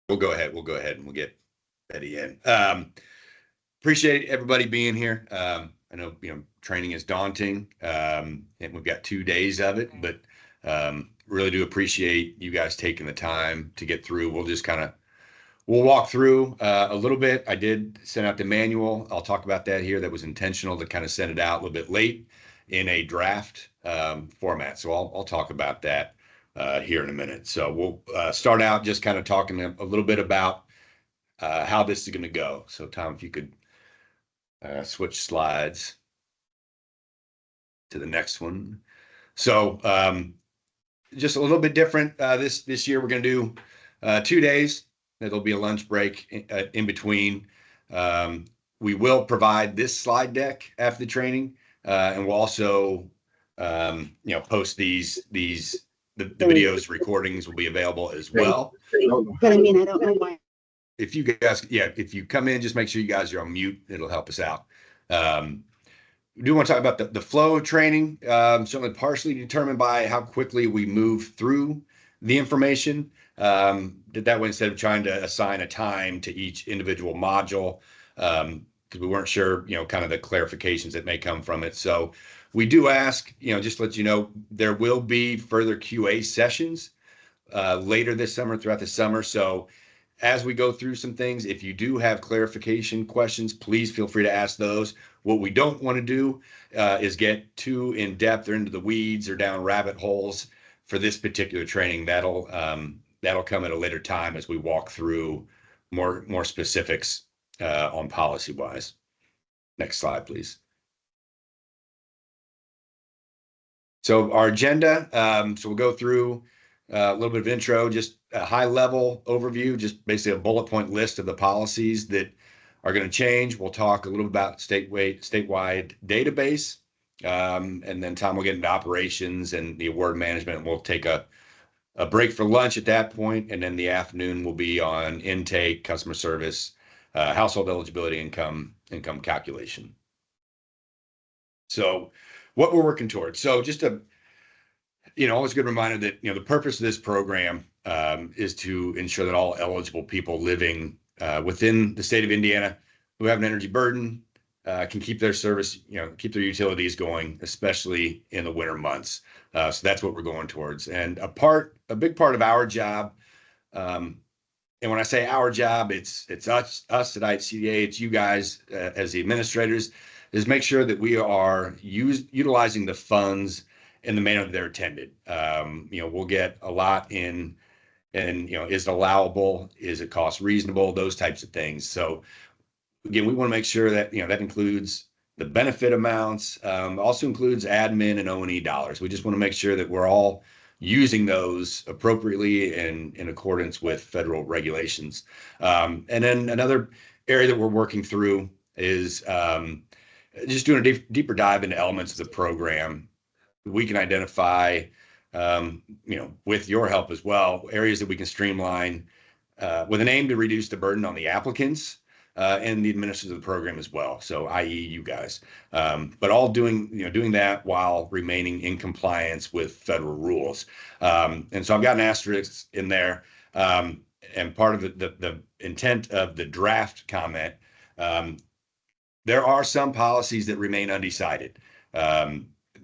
We'll go ahead. We'll go ahead and we'll get Betty in. Appreciate everybody being here. I know, training is daunting, and we've got 2 days of it, but really do appreciate you guys taking the time to get through. We'll walk through a little bit. I did send out the manual. I'll talk about that here. That was intentional to kind of send it out a little bit late in a draft format. So I'll talk about that here in a minute. So we'll start out just kind of talking a little bit about how this is going to go. So Tom, if you could switch slides to the next one. So just a little bit different this year. We're going to do 2 days. There'll be a lunch break in between. We will provide this slide deck after the training, and we'll also post the videos, recordings will be available as well. But I mean, I don't know why. If you come in, just make sure you guys are on mute. It'll help us out. We do want to talk about the flow of training, certainly partially determined by how quickly we move through the information. That way, instead of trying to assign a time to each individual module, because we weren't sure, kind of the clarifications that may come from it. So we do ask, just to let you know, there will be further QA sessions later this summer, throughout the summer. So as we go through some things, if you do have clarification questions, please feel free to ask those. What we don't want to do is get too in depth or into the weeds or down rabbit holes for this particular training. That'll come at a later time as we walk through more specifics on policy wise. Next slide, please. So our agenda, so we'll go through a little bit of intro, just a high level overview, just basically a bullet point list of the policies that are going to change. We'll talk a little about statewide database, and then Tom will get into operations and the award management. We'll take a break for lunch at that point, and then the afternoon will be on intake, customer service, household eligibility, income calculation. So what we're working towards. So just always a good reminder that, the purpose of this program is to ensure that all eligible people living within the state of Indiana who have an energy burden can keep their service, keep their utilities going, especially in the winter months. So that's what we're going towards. And a big part of our job, and when I say our job, it's us at IHCDA, it's you guys as the administrators, is make sure that we are utilizing the funds in the manner that they're intended. We'll get a lot in, and is it allowable? Is it cost reasonable? Those types of things. So again, we want to make sure that that includes the benefit amounts, also includes admin and O&E dollars. We just want to make sure that we're all using those appropriately and in accordance with federal regulations. And then another area that we're working through is just doing a deeper dive into elements of the program. We can identify, with your help as well, areas that we can streamline with an aim to reduce the burden on the applicants and the administrators of the program as well. So, i.e., you guys, but all doing that while remaining in compliance with federal rules. And so I've got an asterisk in there, and part of the intent of the draft comment. There are some policies that remain undecided.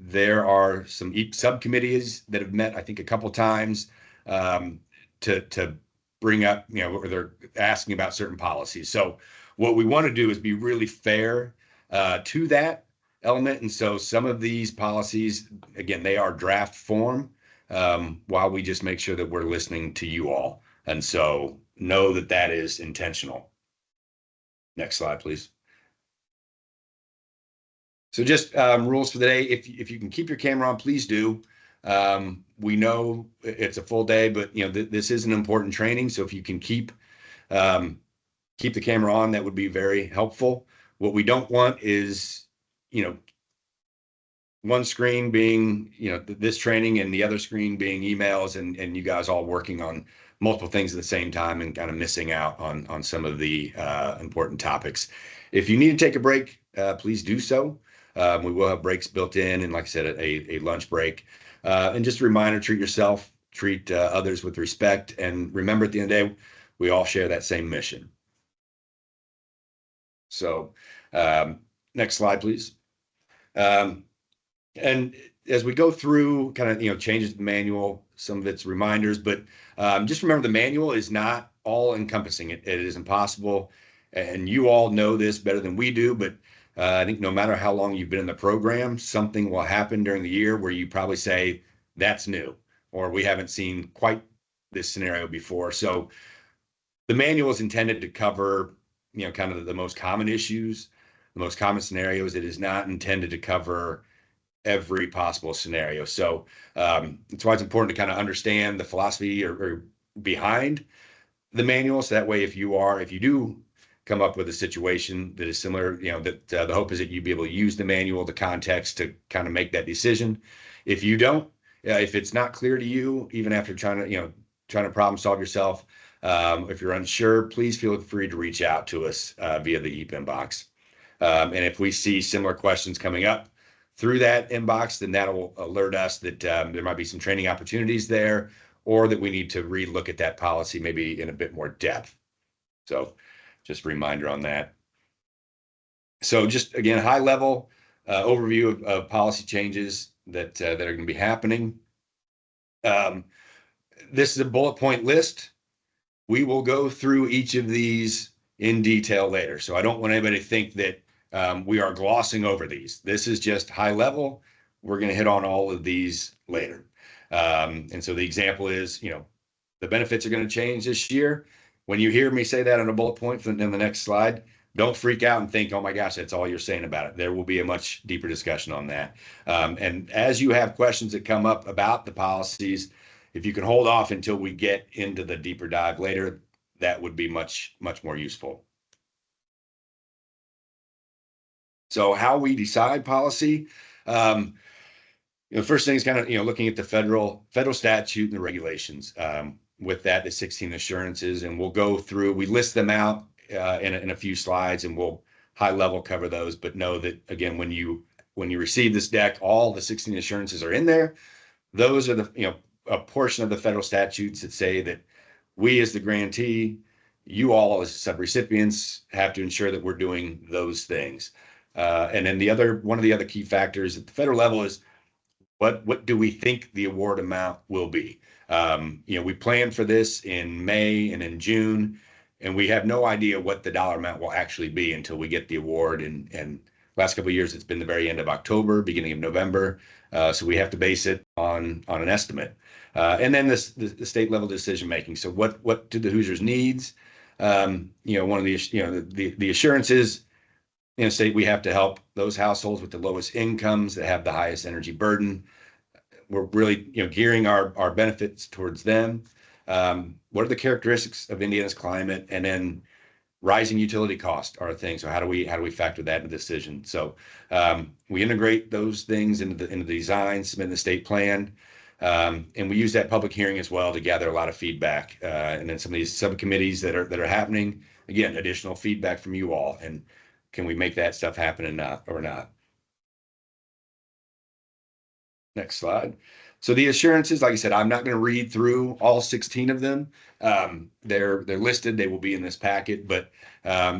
There are some subcommittees that have met, I think, a couple times to bring up, where they're asking about certain policies. So what we want to do is be really fair to that element. And so some of these policies, again, they are draft form, while we just make sure that we're listening to you all. And so know that that is intentional. Next slide, please. So just rules for the day. If you can keep your camera on, please do. We know it's a full day, but this is an important training. So if you can keep the camera on, that would be very helpful. What we don't want is one screen being this training and the other screen being emails and you guys all working on multiple things at the same time and kind of missing out on some of the important topics. If you need to take a break, please do so. We will have breaks built in, and like I said, a lunch break. And just a reminder, treat yourself, treat others with respect. And remember, at the end of the day, we all share that same mission. So next slide, please. And as we go through kind of, changes to the manual, some of it's reminders, but just remember the manual is not all encompassing. It is impossible. And you all know this better than we do, but I think no matter how long you've been in the program, something will happen during the year where you probably say, that's new, or we haven't seen quite this scenario before. So the manual is intended to cover, kind of the most common issues, the most common scenarios. It is not intended to cover every possible scenario. So that's why it's important to kind of understand the philosophy or behind the manual. So that way, if you do come up with a situation that is similar, that the hope is that you be able to use the manual, the context to kind of make that decision. If you don't, if it's not clear to you, even after trying to problem solve yourself, if you're unsure, please feel free to reach out to us via the EAP inbox. And if we see similar questions coming up through that inbox, then that'll alert us that there might be some training opportunities there, or that we need to relook at that policy maybe in a bit more depth. So just a reminder on that. So just again, high level overview of policy changes that are going to be happening. This is a bullet point list. We will go through each of these in detail later. So I don't want anybody to think that we are glossing over these. This is just high level. We're going to hit on all of these later. And so the example is, the benefits are going to change this year. When you hear me say that on a bullet point in the next slide, don't freak out and think, oh my gosh, that's all you're saying about it. There will be a much deeper discussion on that. And as you have questions that come up about the policies, if you can hold off until we get into the deeper dive later, that would be much, much more useful. So how we decide policy, first thing is kind of, looking at the federal statute and the regulations. With that, the 16 assurances, and we'll go through, we list them out in a few slides, and we'll high level cover those, but know that, again, when you receive this deck, all the 16 assurances are in there. Those are the, a portion of the federal statutes that say that we as the grantee, you all as subrecipients have to ensure that we're doing those things. And then one of the other key factors at the federal level is what do we think the award amount will be? We plan for this in May and in June, and we have no idea what the dollar amount will actually be until we get the award. And last couple of years, it's been the very end of October, beginning of November. So we have to base it on an estimate. And then the state level decision making. So what do the Hoosiers needs? One of the assurances in a state, we have to help those households with the lowest incomes that have the highest energy burden. We're really, gearing our benefits towards them. What are the characteristics of Indiana's climate? And then rising utility costs are a thing. So how do we factor that into the decision? So we integrate those things into the design, submit the state plan, and we use that public hearing as well to gather a lot of feedback. And then some of these subcommittees that are happening, again, additional feedback from you all, and can we make that stuff happen or not? Next slide. So the assurances, like I said, I'm not going to read through all 16 of them. They're listed. They will be in this packet, but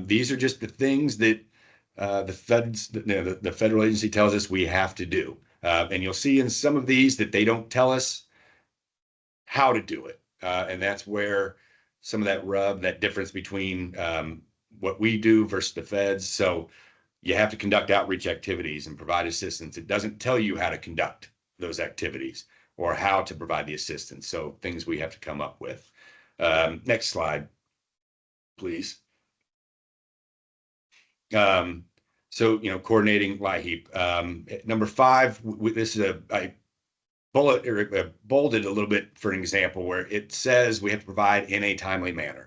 these are just the things that the federal agency tells us we have to do. And you'll see in some of these that they don't tell us how to do it. And that's where some of that difference between what we do versus the feds. So you have to conduct outreach activities and provide assistance. It doesn't tell you how to conduct those activities or how to provide the assistance. So things we have to come up with. Next slide, please. So, coordinating LIHEAP. Number 5, this is I bolded a little bit for an example where it says we have to provide in a timely manner.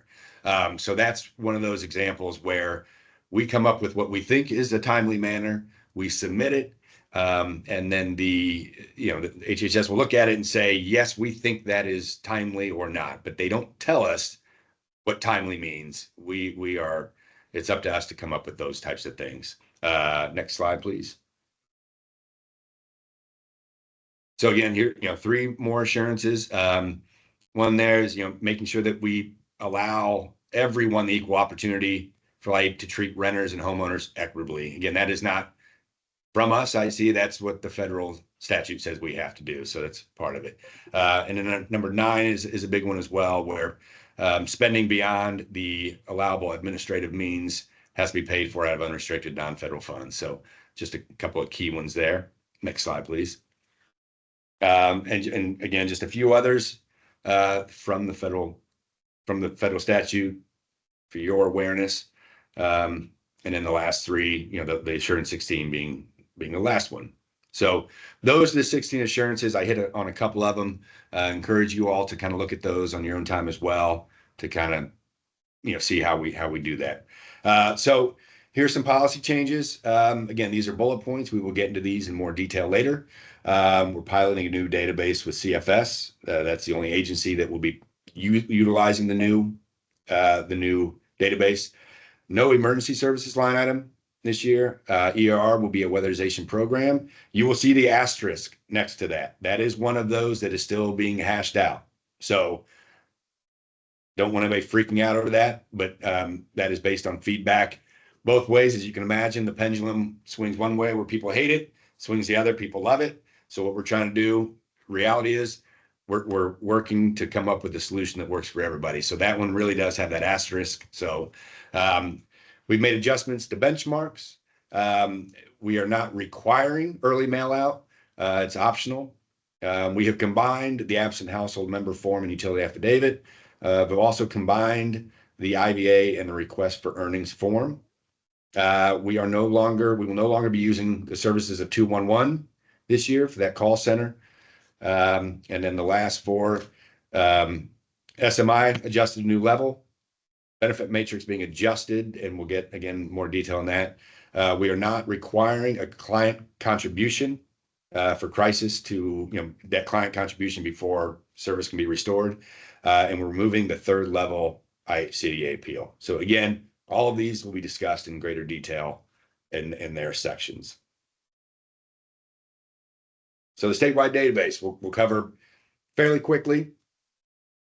So that's one of those examples where we come up with what we think is a timely manner, we submit it, and then the HHS will look at it and say, yes, we think that is timely or not, but they don't tell us what timely means. It's up to us to come up with those types of things. Next slide, please. So again, here, 3 more assurances. One there is, making sure that we allow everyone the equal opportunity for like to treat renters and homeowners equitably. Again, that is not from us. I see that's what the federal statute says we have to do. So that's part of it. And then number 9 is a big one as well, where spending beyond the allowable administrative means has to be paid for out of unrestricted non-federal funds. So just a couple of key ones there. Next slide, please. And again, just a few others from the federal statute for your awareness. And then the last 3, the assurance 16 being the last one. So those are the 16 assurances. I hit on a couple of them. Encourage you all to kind of look at those on your own time as well to kind of see how we do that. So here's some policy changes. Again, these are bullet points. We will get into these in more detail later. We're piloting a new database with CFS. That's the only agency that will be utilizing the new database. No emergency services line item this year. ERR will be a weatherization program. You will see the asterisk next to that. That is one of those that is still being hashed out. So don't want anybody freaking out over that, but that is based on feedback both ways. As you can imagine, the pendulum swings one way where people hate it, swings the other, people love it. So what we're trying to do, reality is, we're working to come up with a solution that works for everybody. So that one really does have that asterisk. So we've made adjustments to benchmarks. We are not requiring early mail out. It's optional. We have combined the absent household member form and utility affidavit. We've also combined the IVA and the request for earnings form. We will no longer be using the services of 211 this year for that call center. And then the last 4, SMI adjusted to new level, benefit matrix being adjusted, and we'll get, again, more detail on that. We are not requiring a client contribution for crisis to, that client contribution before service can be restored. And we're removing the 3rd level CDA appeal. So again, all of these will be discussed in greater detail in their sections. So the statewide database we'll cover fairly quickly,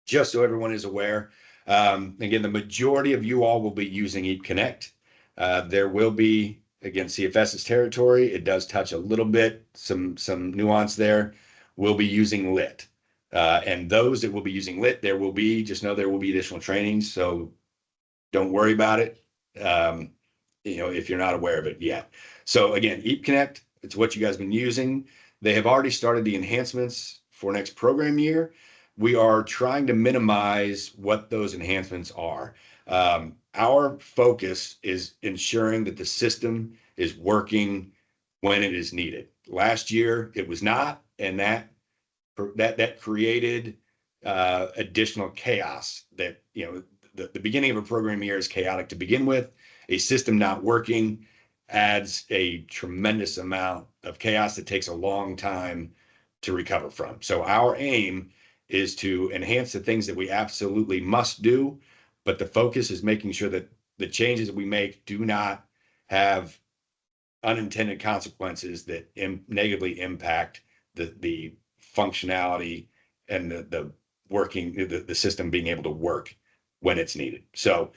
just so everyone is aware. Again, the majority of you all will be using EAP Connect. There will be, again, CFS's territory. It does touch a little bit, some nuance there. We'll be using LIT. And those that will be using LIT, just know there will be additional trainings. So don't worry about it, if you're not aware of it yet. So again, EAP Connect, it's what you guys have been using. They have already started the enhancements for next program year. We are trying to minimize what those enhancements are. Our focus is ensuring that the system is working when it is needed. Last year, it was not, and that created additional chaos. That the beginning of a program year is chaotic to begin with. A system not working adds a tremendous amount of chaos that takes a long time to recover from. So our aim is to enhance the things that we absolutely must do, but the focus is making sure that the changes that we make do not have unintended consequences that negatively impact the functionality and the working, the system being able to work when it's needed. So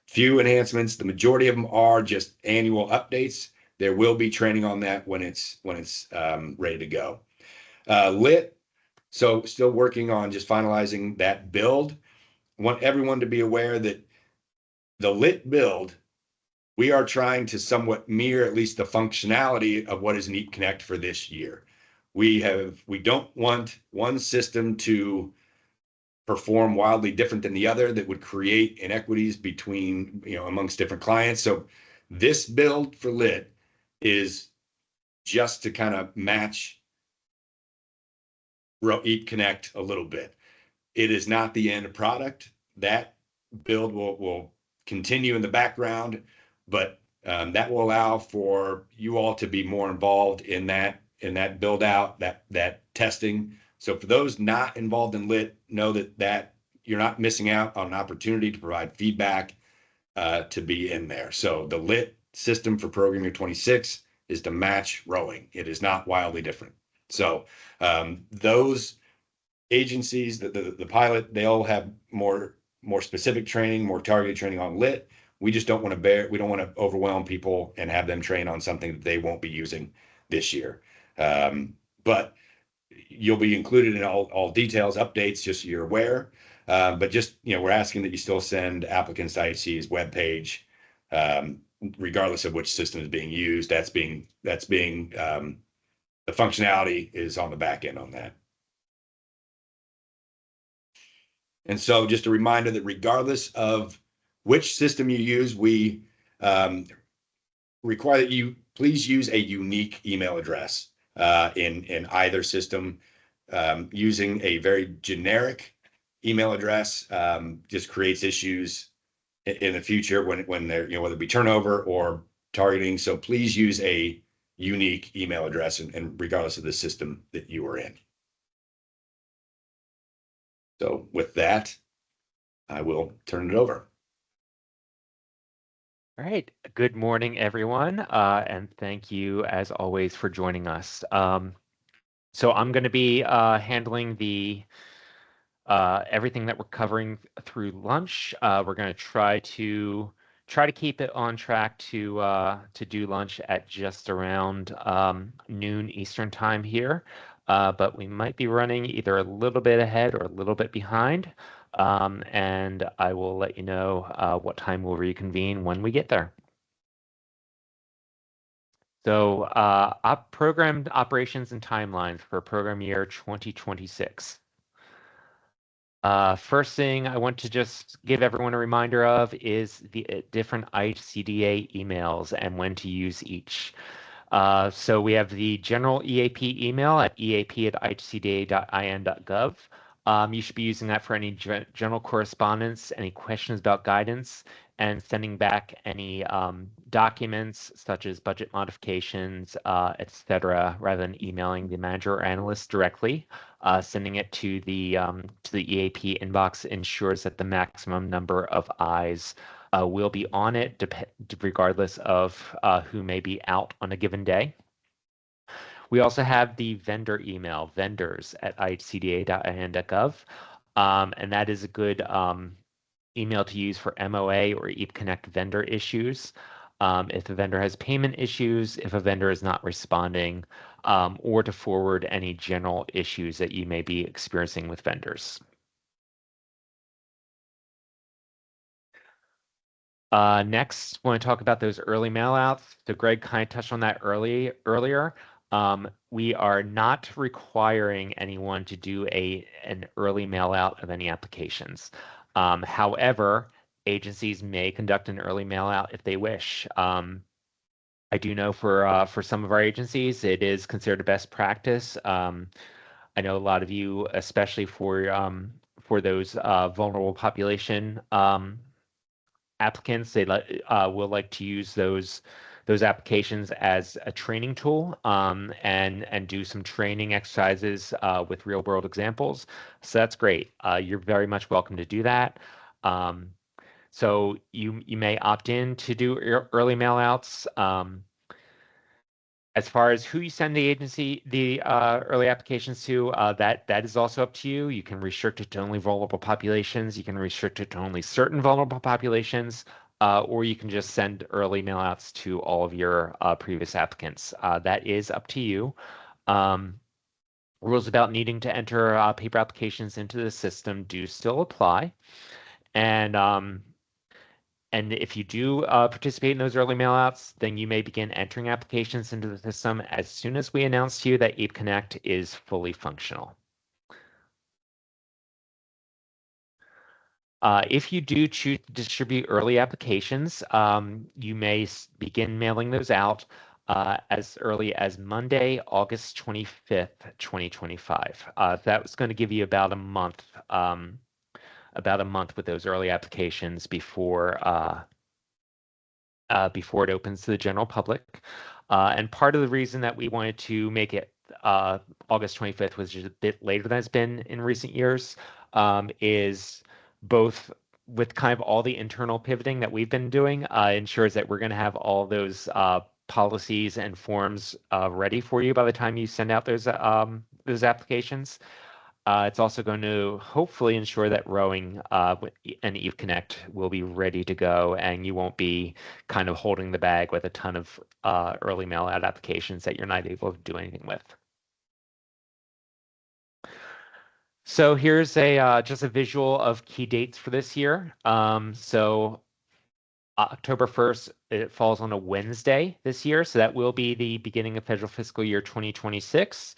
few enhancements. The majority of them are just annual updates. There will be training on that when it's ready to go. LIT, so still working on just finalizing that build. Want everyone to be aware that the LIT build, we are trying to somewhat mirror at least the functionality of what is in EAP Connect for this year. We don't want one system to perform wildly different than the other that would create inequities between, amongst different clients. So this build for LIT is just to kind of match EAP Connect a little bit. It is not the end product. That build will continue in the background, but that will allow for you all to be more involved in that build out, that testing. So for those not involved in LIT, know that you're not missing out on an opportunity to provide feedback to be in there. So the LIT system for program year 26 is to match rowing. It is not wildly different. So those agencies, the pilot, they all have more more specific training, more targeted training on lit. We just don't want to overwhelm people and have them train on something that they won't be using this year. But you'll be included in all details, updates, just so you're aware. But just, we're asking that you still send applicants to IHC's webpage, regardless of which system is being used. The functionality is on the back end on that. And so just a reminder that regardless of which system you use, we require that you please use a unique email address in either system. Using a very generic email address just creates issues in the future when they're, whether it be turnover or targeting. So please use a unique email address and regardless of the system that you are in. So with that, I will turn it over. All right. Good morning, everyone, and thank you, as always, for joining us. So I'm going to be handling the everything that we're covering through lunch. We're going to try to keep it on track to do lunch at just around noon Eastern time here, but we might be running either a little bit ahead or a little bit behind, and I will let you know what time we'll reconvene when we get there. So program operations and timelines for program year 2026. First thing I want to just give everyone a reminder of is the different IHCDA emails and when to use each. So we have the general EAP email at eap@ihcda.in.gov. You should be using that for any general correspondence, any questions about guidance, and sending back any documents such as budget modifications, etc., rather than emailing the manager or analyst directly. Sending it to the EAP inbox ensures that the maximum number of eyes will be on it, regardless of who may be out on a given day. We also have the vendor email, vendors@ihcda.in.gov, and that is a good email to use for MOA or EAP Connect vendor issues. If a vendor has payment issues, if a vendor is not responding, or to forward any general issues that you may be experiencing with vendors. Next, I want to talk about those early mailouts. So Greg kind of touched on that earlier. We are not requiring anyone to do an early mailout of any applications. However, agencies may conduct an early mailout if they wish. I do know for some of our agencies, it is considered a best practice. I know a lot of you, especially for those vulnerable population applicants, they will like to use those applications as a training tool and do some training exercises with real world examples. So that's great. You're very much welcome to do that. So you may opt in to do early mailouts. As far as who you send the early applications to, that is also up to you. You can restrict it to only vulnerable populations. You can restrict it to only certain vulnerable populations, or you can just send early mailouts to all of your previous applicants. That is up to you. Rules about needing to enter paper applications into the system do still apply. And if you do participate in those early mailouts, then you may begin entering applications into the system as soon as we announce to you that EAP Connect is fully functional. If you do choose to distribute early applications, you may begin mailing those out as early as Monday, August 25th, 2025. That was going to give you about a month with those early applications before it opens to the general public. And part of the reason that we wanted to make it August 25th was just a bit later than it's been in recent years is both with kind of all the internal pivoting that we've been doing ensures that we're going to have all those policies and forms ready for you by the time you send out those applications. It's also going to hopefully ensure that rowing and EAP Connect will be ready to go, and you won't be kind of holding the bag with a ton of early mail out applications that you're not able to do anything with. So here's a just a visual of key dates for this year. So October 1st, it falls on a Wednesday this year, so that will be the beginning of federal fiscal year 2026.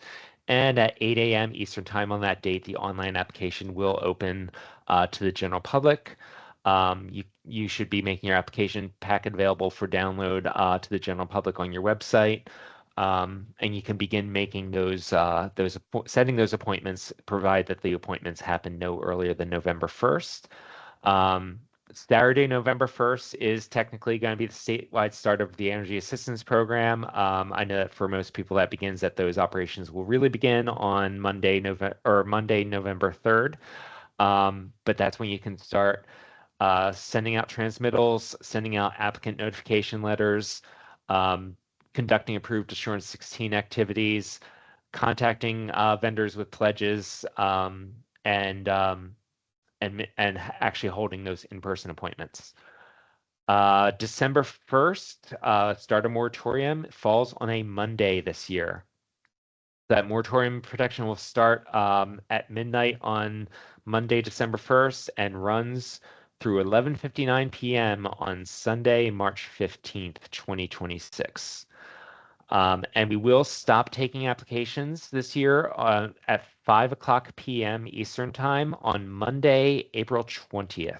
And at 8 a.m. Eastern Time on that date, the online application will open to the general public. You should be making your application packet available for download to the general public on your website. And you can begin making setting those appointments, provide that the appointments happen no earlier than November 1st. Saturday, November 1st is technically going to be the statewide start of the Energy Assistance Program. I know that for most people that begins that those operations will really begin on Monday, November 3rd. But that's when you can start sending out transmittals, sending out applicant notification letters, conducting approved Assurance 16 activities, contacting vendors with pledges, and actually holding those in-person appointments. December 1st, start a moratorium falls on a Monday this year. That moratorium protection will start at midnight on Monday, December 1st, and runs through 11:59 p.m. on Sunday, March 15th, 2026. And we will stop taking applications this year at 5 p.m. Eastern Time on Monday, April 20th.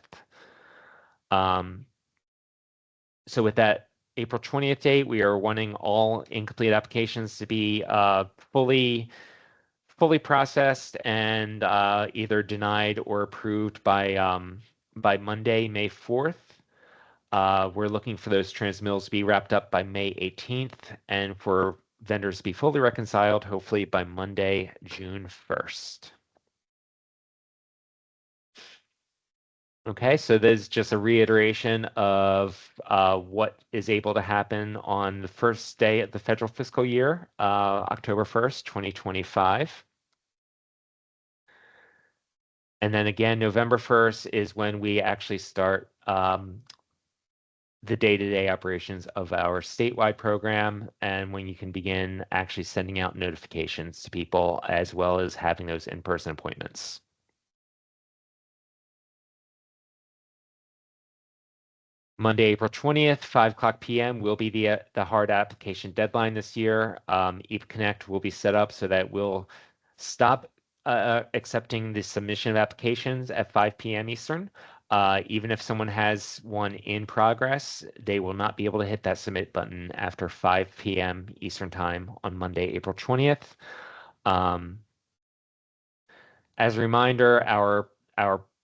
So with that April 20th date, we are wanting all incomplete applications to be fully processed and either denied or approved by Monday, May 4th. We're looking for those transmittals to be wrapped up by May 18th, and for vendors to be fully reconciled, hopefully by Monday, June 1st. Okay, so there's just a reiteration of what is able to happen on the first day of the federal fiscal year, October 1st, 2025. And then again, November 1st is when we actually start the day-to-day operations of our statewide program, and when you can begin actually sending out notifications to people as well as having those in-person appointments. Monday, April 20th, 5 p.m. will be the hard application deadline this year. EAP Connect will be set up so that we'll stop accepting the submission of applications at 5 p.m. Eastern. Even if someone has one in progress, they will not be able to hit that submit button after 5 p.m. Eastern Time on Monday, April 20th. As a reminder, our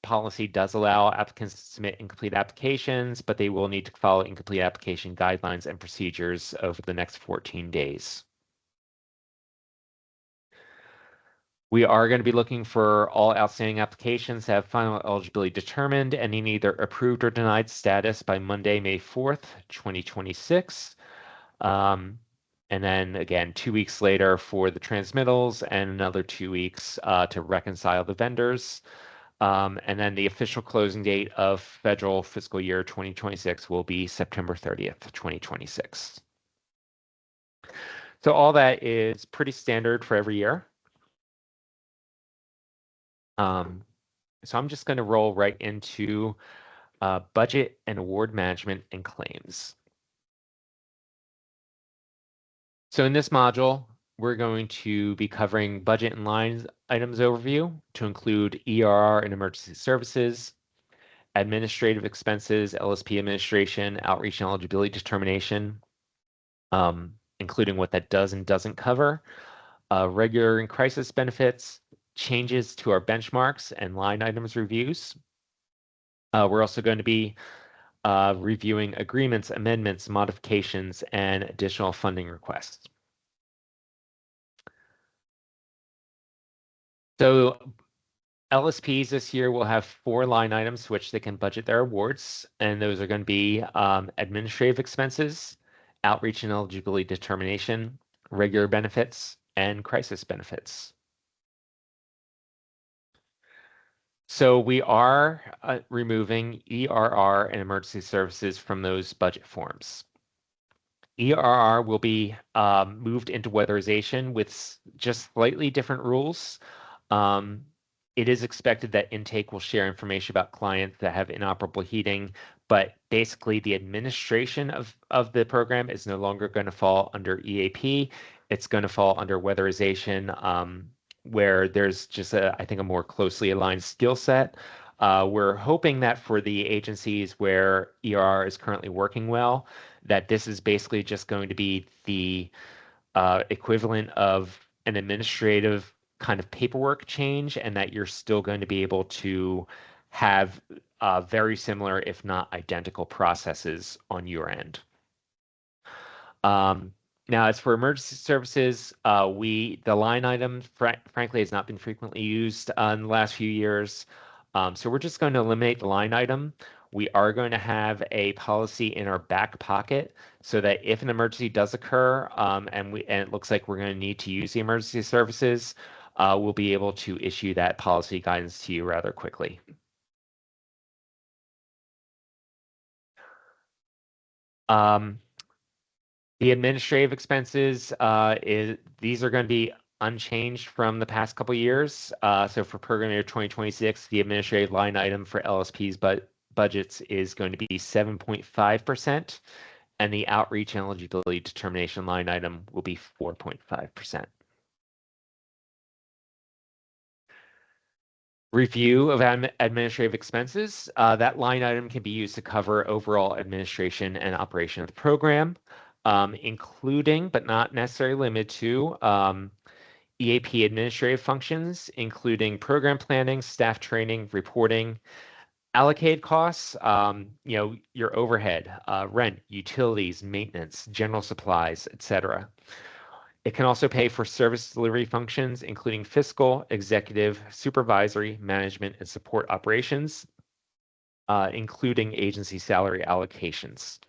policy does allow applicants to submit incomplete applications, but they will need to follow incomplete application guidelines and procedures over the next 14 days. We are going to be looking for all outstanding applications to have final eligibility determined and in either approved or denied status by Monday, May 4th, 2026. And then again, 2 weeks later for the transmittals and another 2 weeks to reconcile the vendors. And then the official closing date of federal fiscal year 2026 will be September 30th, 2026. So all that is pretty standard for every year. So I'm just going to roll right into budget and award management and claims. So in this module, we're going to be covering budget and lines items overview to include ERR and emergency services, administrative expenses, LSP administration, outreach and eligibility determination, including what that does and doesn't cover, regular and crisis benefits, changes to our benchmarks and line items reviews. We're also going to be reviewing agreements, amendments, modifications, and additional funding requests. So LSPs this year will have 4 line items to which they can budget their awards, and those are going to be administrative expenses, outreach and eligibility determination, regular benefits, and crisis benefits. So we are removing ERR and emergency services from those budget forms. ERR will be moved into weatherization with just slightly different rules. Um, it is expected that intake will share information about clients that have inoperable heating, but basically the administration of the program is no longer going to fall under EAP. It's going to fall under weatherization, where there's just, I think, a more closely aligned skill set. We're hoping that for the agencies where ERR is currently working well, that this is basically just going to be the equivalent of an administrative kind of paperwork change, and that you're still going to be able to have very similar, if not identical, processes on your end. Now, as for emergency services, the line item, frankly, has not been frequently used in the last few years. So we're just going to eliminate the line item. We are going to have a policy in our back pocket so that if an emergency does occur, and it looks like we're going to need to use the emergency services, we'll be able to issue that policy guidance to you rather quickly. The administrative expenses, these are going to be unchanged from the past couple years. So for program year 2026, the administrative line item for LSP's budgets is going to be 7.5%, and the outreach and eligibility determination line item will be 4.5%. Review of administrative expenses. That line item can be used to cover overall administration and operation of the program, including but not necessarily limited to EAP administrative functions, including program planning, staff training, reporting, allocated costs, your overhead, rent, utilities, maintenance, general supplies, etc. It can also pay for service delivery functions, including fiscal, executive, supervisory, management, and support operations, including agency salary allocations.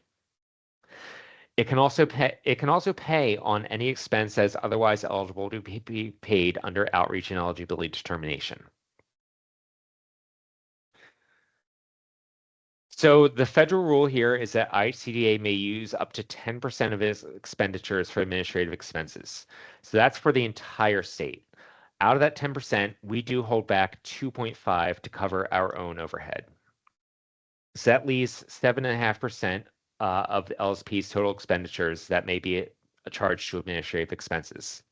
It can also pay on any expense that is otherwise eligible to be paid under outreach and eligibility determination. So the federal rule here is that ICDA may use up to 10% of its expenditures for administrative expenses. So that's for the entire state. Out of that 10%, we do hold back 2.5 to cover our own overhead. So that leaves 7.5% of the LSP's total expenditures that may be a charge to administrative expenses.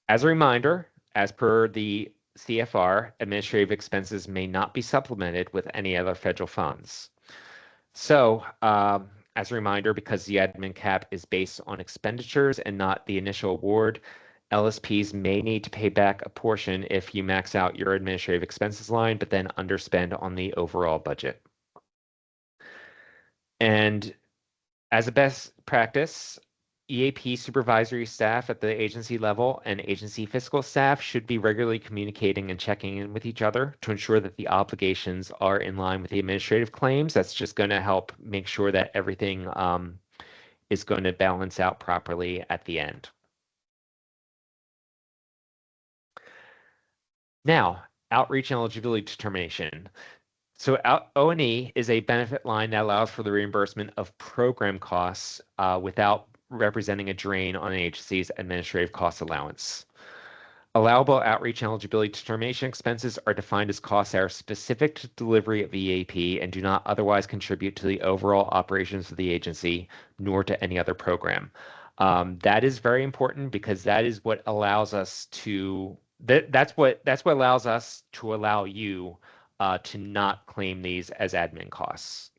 As a reminder, as per the CFR, administrative expenses may not be supplemented with any other federal funds. So, as a reminder, because the admin cap is based on expenditures and not the initial award, LSPs may need to pay back a portion if you max out your administrative expenses line, but then underspend on the overall budget. And as a best practice, EAP supervisory staff at the agency level and agency fiscal staff should be regularly communicating and checking in with each other to ensure that the obligations are in line with the administrative claims. That's just going to help make sure that everything is going to balance out properly at the end. Now, outreach and eligibility determination. So O&E is a benefit line that allows for the reimbursement of program costs without representing a drain on an agency's administrative cost allowance. Allowable outreach and eligibility determination expenses are defined as costs that are specific to delivery of EAP and do not otherwise contribute to the overall operations of the agency, nor to any other program. That is very important because that is what allows us to that's what allows us to allow you to not claim these as admin costs.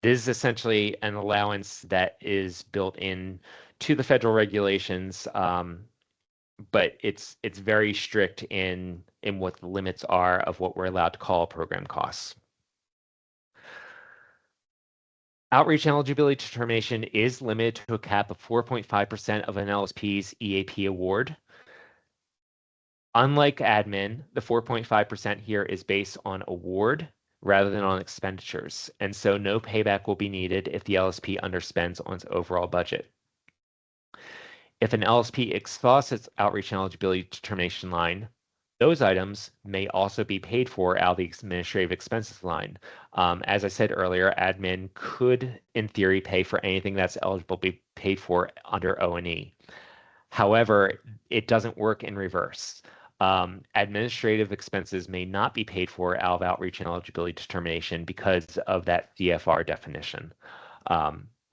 This is essentially an allowance that is built in to the federal regulations, but it's very strict in what the limits are of what we're allowed to call program costs. Outreach and eligibility determination is limited to a cap of 4.5% of an LSP's EAP award. Unlike admin, the 4.5% here is based on award rather than on expenditures, and so no payback will be needed if the LSP underspends on its overall budget. If an LSP exhausts its outreach and eligibility determination line, Those items may also be paid for out of the administrative expenses line. As I said earlier, admin could, in theory, pay for anything that's eligible to be paid for under O&E. However, it doesn't work in reverse. Administrative expenses may not be paid for out of outreach and eligibility determination because of that CFR definition.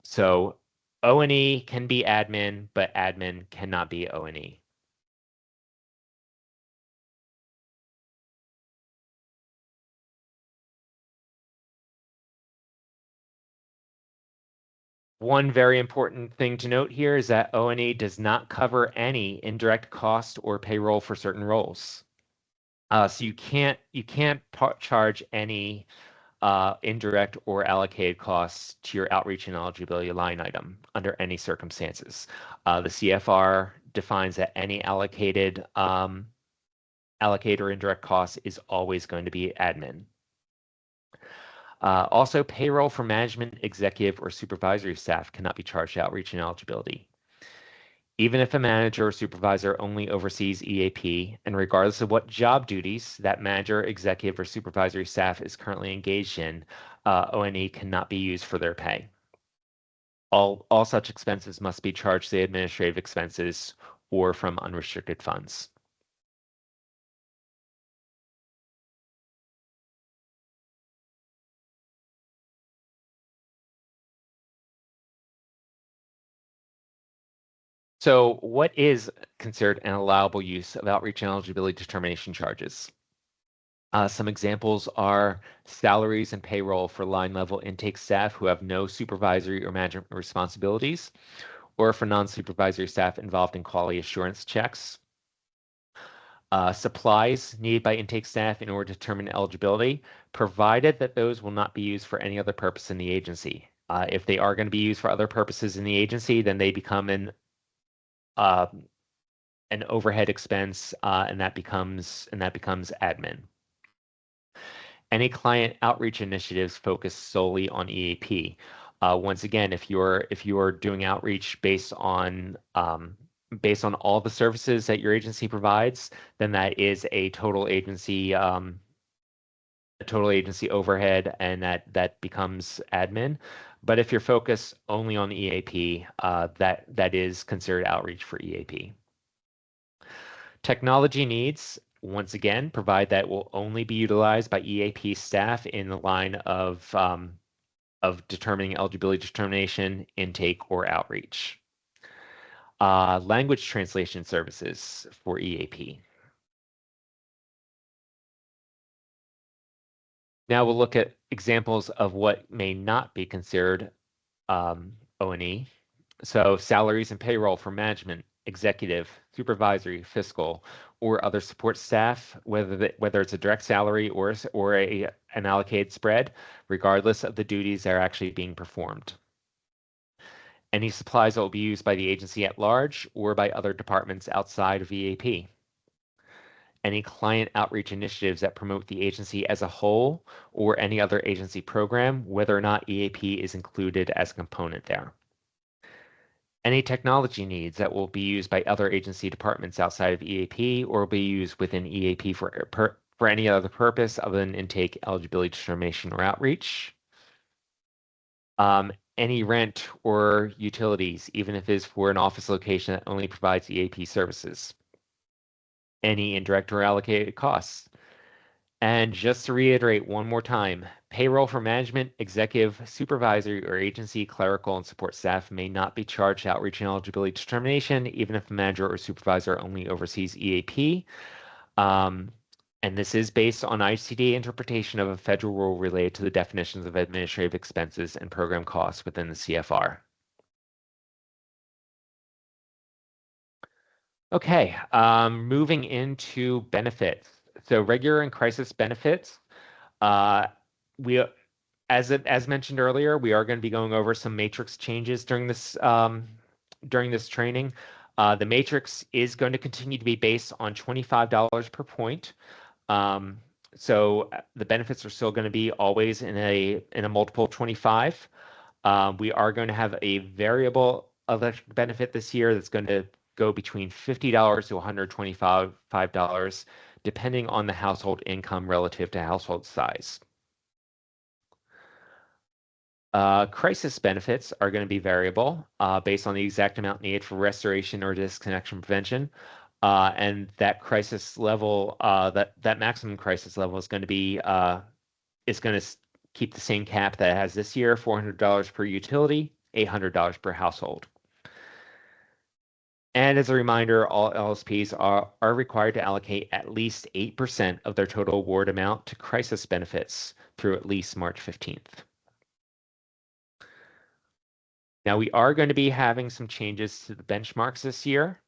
So O&E can be admin, but admin cannot be O&E. One very important thing to note here is that O&E does not cover any indirect cost or payroll for certain roles. So you can't charge any indirect or allocated costs to your outreach and eligibility line item under any circumstances. The CFR defines that any allocated or indirect cost is always going to be admin. Also, payroll for management, executive, or supervisory staff cannot be charged outreach and eligibility. Even if a manager or supervisor only oversees EAP, and regardless of what job duties that manager, executive, or supervisory staff is currently engaged in, O&E cannot be used for their pay. All such expenses must be charged to the administrative expenses or from unrestricted funds. So what is considered an allowable use of outreach and eligibility determination charges? Some examples are salaries and payroll for line level intake staff who have no supervisory or management responsibilities, or for non-supervisory staff involved in quality assurance checks. Supplies needed by intake staff in order to determine eligibility, provided that those will not be used for any other purpose in the agency. If they are going to be used for other purposes in the agency, then they become an overhead expense, and that becomes admin. Any client outreach initiatives focus solely on EAP. Once again, if you're doing outreach based on all the services that your agency provides, then that is a total agency overhead, and that becomes admin. But if you're focused only on EAP, that is considered outreach for EAP. Technology needs, once again, provide that will only be utilized by EAP staff in the line of determining eligibility determination, intake, or outreach. Language translation services for EAP. Now we'll look at examples of what may not be considered O&E. So salaries and payroll for management, executive, supervisory, fiscal, or other support staff, whether it's a direct salary or an allocated spread, regardless of the duties that are actually being performed. Any supplies that will be used by the agency at large or by other departments outside of EAP. Any client outreach initiatives that promote the agency as a whole or any other agency program, whether or not EAP is included as a component there. Any technology needs that will be used by other agency departments outside of EAP or will be used within EAP for any other purpose other than intake, eligibility determination, or outreach. Any rent or utilities, even if it is for an office location that only provides EAP services. Any indirect or allocated costs. And just to reiterate one more time, payroll for management, executive, supervisory, or agency clerical and support staff may not be charged outreach and eligibility determination, even if a manager or supervisor only oversees EAP. And this is based on ICD interpretation of a federal rule related to the definitions of administrative expenses and program costs within the CFR. Okay, moving into benefits. So regular and crisis benefits. As mentioned earlier, we are going to be going over some matrix changes during this training. The matrix is going to continue to be based on $25 per point. So the benefits are still going to be always in a multiple of 25. We are going to have a variable electric benefit this year that's going to go between $50 to $125, depending on the household income relative to household size. Crisis benefits are going to be variable based on the exact amount needed for restoration or disconnection prevention. And that crisis level, that maximum crisis level is going to be keep the same cap that it has this year, $400 per utility, $800 per household. And as a reminder, all LSPs are required to allocate at least 8% of their total award amount to crisis benefits through at least March 15th. Now, we are going to be having some changes to the benchmarks this year.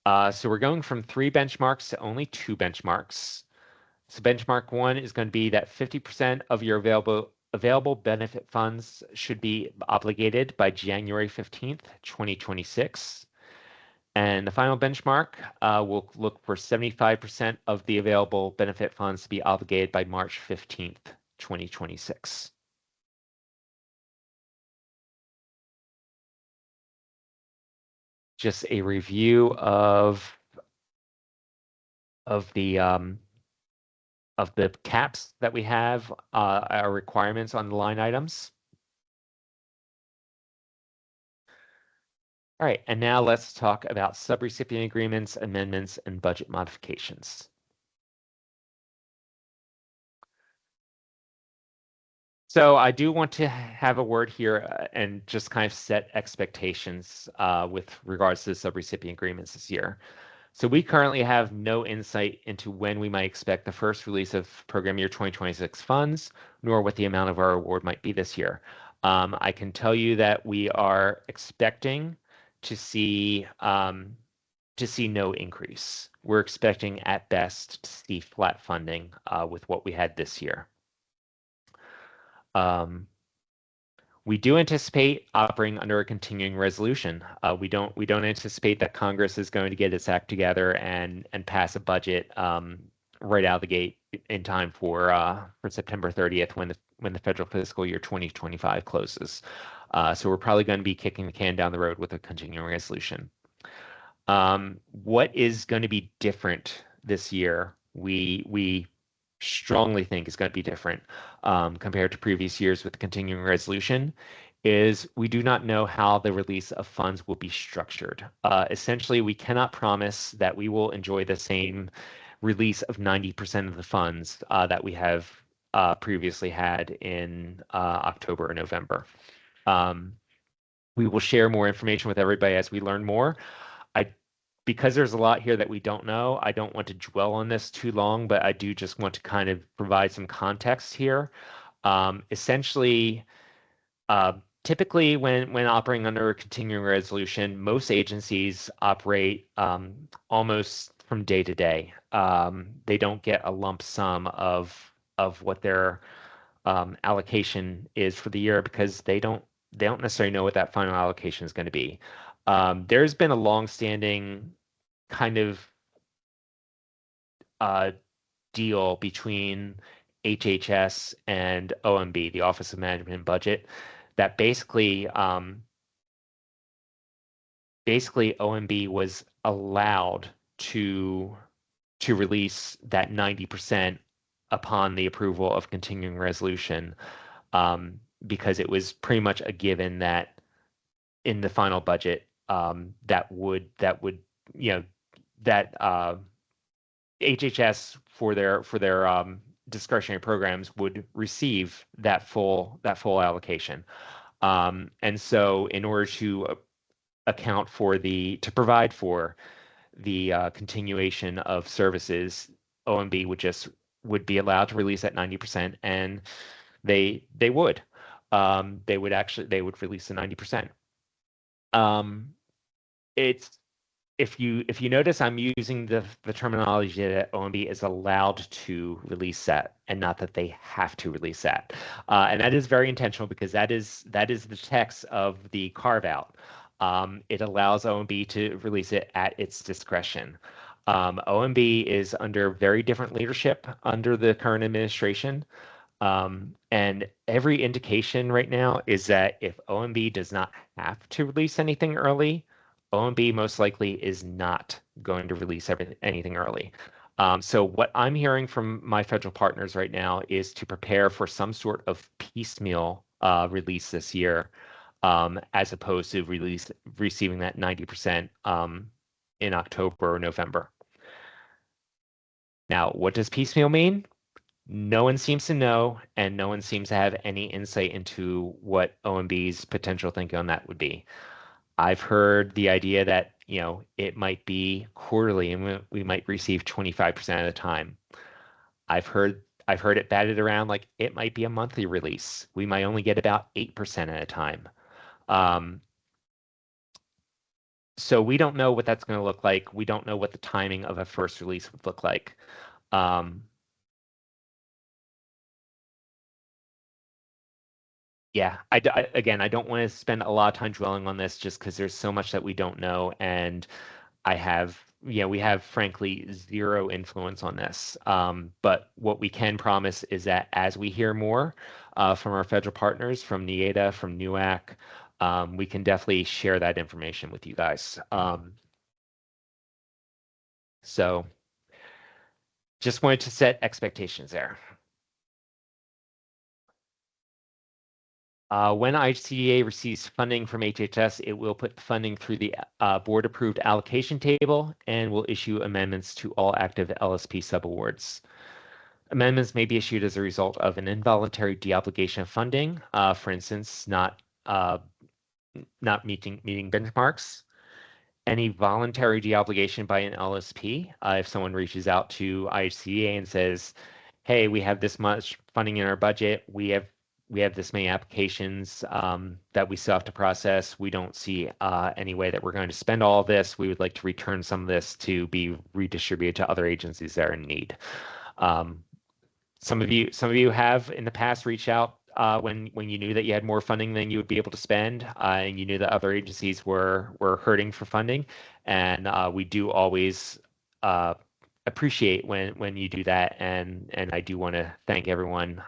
So we're going from 3 benchmarks to only 2 benchmarks. So benchmark 1 is going to be that 50% of your available benefit funds should be obligated by January 15th, 2026. And the final benchmark will look for 75% of the available benefit funds to be obligated by March 15th, 2026. Just a review of the caps that we have, our requirements on the line items. All right, and now let's talk about subrecipient agreements, amendments, and budget modifications. So I do want to have a word here and just kind of set expectations with regards to the subrecipient agreements this year. So we currently have no insight into when we might expect the first release of program year 2026 funds, nor what the amount of our award might be this year. I can tell you that we are expecting to see no increase. We're expecting at best to see flat funding with what we had this year. We do anticipate operating under a continuing resolution. We don't anticipate that Congress is going to get its act together and pass a budget right out of the gate in time for September 30th when the federal fiscal year 2025 closes. So we're probably going to be kicking the can down the road with a continuing resolution. What is going to be different this year? We strongly think is going to be different compared to previous years with the continuing resolution is we do not know how the release of funds will be structured. Essentially, we cannot promise that we will enjoy the same release of 90% of the funds that we have previously had in October or November. We will share more information with everybody as we learn more. Because there's a lot here that we don't know, I don't want to dwell on this too long, but I do just want to kind of provide some context here. Essentially, typically when operating under a continuing resolution, most agencies operate almost from day to day. They don't get a lump sum of what their allocation is for the year because they don't necessarily know what that final allocation is going to be. There's been a long-standing kind of deal between HHS and OMB, the Office of Management and Budget, that basically OMB was allowed to release that 90% upon the approval of continuing resolution because it was pretty much a given that in the final budget HHS for their discretionary programs would receive that full allocation. And so in order to account for to provide for the continuation of services, OMB would be allowed to release at 90%, and they would release the 90%. If you notice, I'm using the terminology that OMB is allowed to release that, and not that they have to release that. And that is very intentional because that is the text of the carve out. It allows OMB to release it at its discretion. OMB is under very different leadership under the current administration. And every indication right now is that if OMB does not have to release anything early, OMB most likely is not going to release anything early. So what I'm hearing from my federal partners right now is to prepare for some sort of piecemeal release this year, as opposed to receiving that 90% in October or November. Now, what does piecemeal mean? No one seems to know, and no one seems to have any insight into what OMB's potential thinking on that would be. I've heard the idea that, it might be quarterly and we might receive 25% of the time. I've heard it batted around like it might be a monthly release. We might only get about 8% at a time. So we don't know what that's going to look like. We don't know what the timing of a first release would look like. Yeah, again, I don't want to spend a lot of time dwelling on this just because there's so much that we don't know, and we have frankly zero influence on this. But what we can promise is that as we hear more from our federal partners, from NEATA, from NUAC, we can definitely share that information with you guys. So just wanted to set expectations there. When IHCDA receives funding from HHS, it will put funding through the board-approved allocation table and will issue amendments to all active LSP subawards. Amendments may be issued as a result of an involuntary deobligation of funding, for instance, not meeting benchmarks. Any voluntary deobligation by an LSP, if someone reaches out to IHCDA and says, "Hey, we have this much funding in our budget. We have this many applications that we still have to process. We don't see any way that we're going to spend all of this. We would like to return some of this to be redistributed to other agencies that are in need." Some of you have in the past reached out when you knew that you had more funding than you would be able to spend, and you knew that other agencies were hurting for funding, and we do always appreciate when you do that, and I do want to thank everyone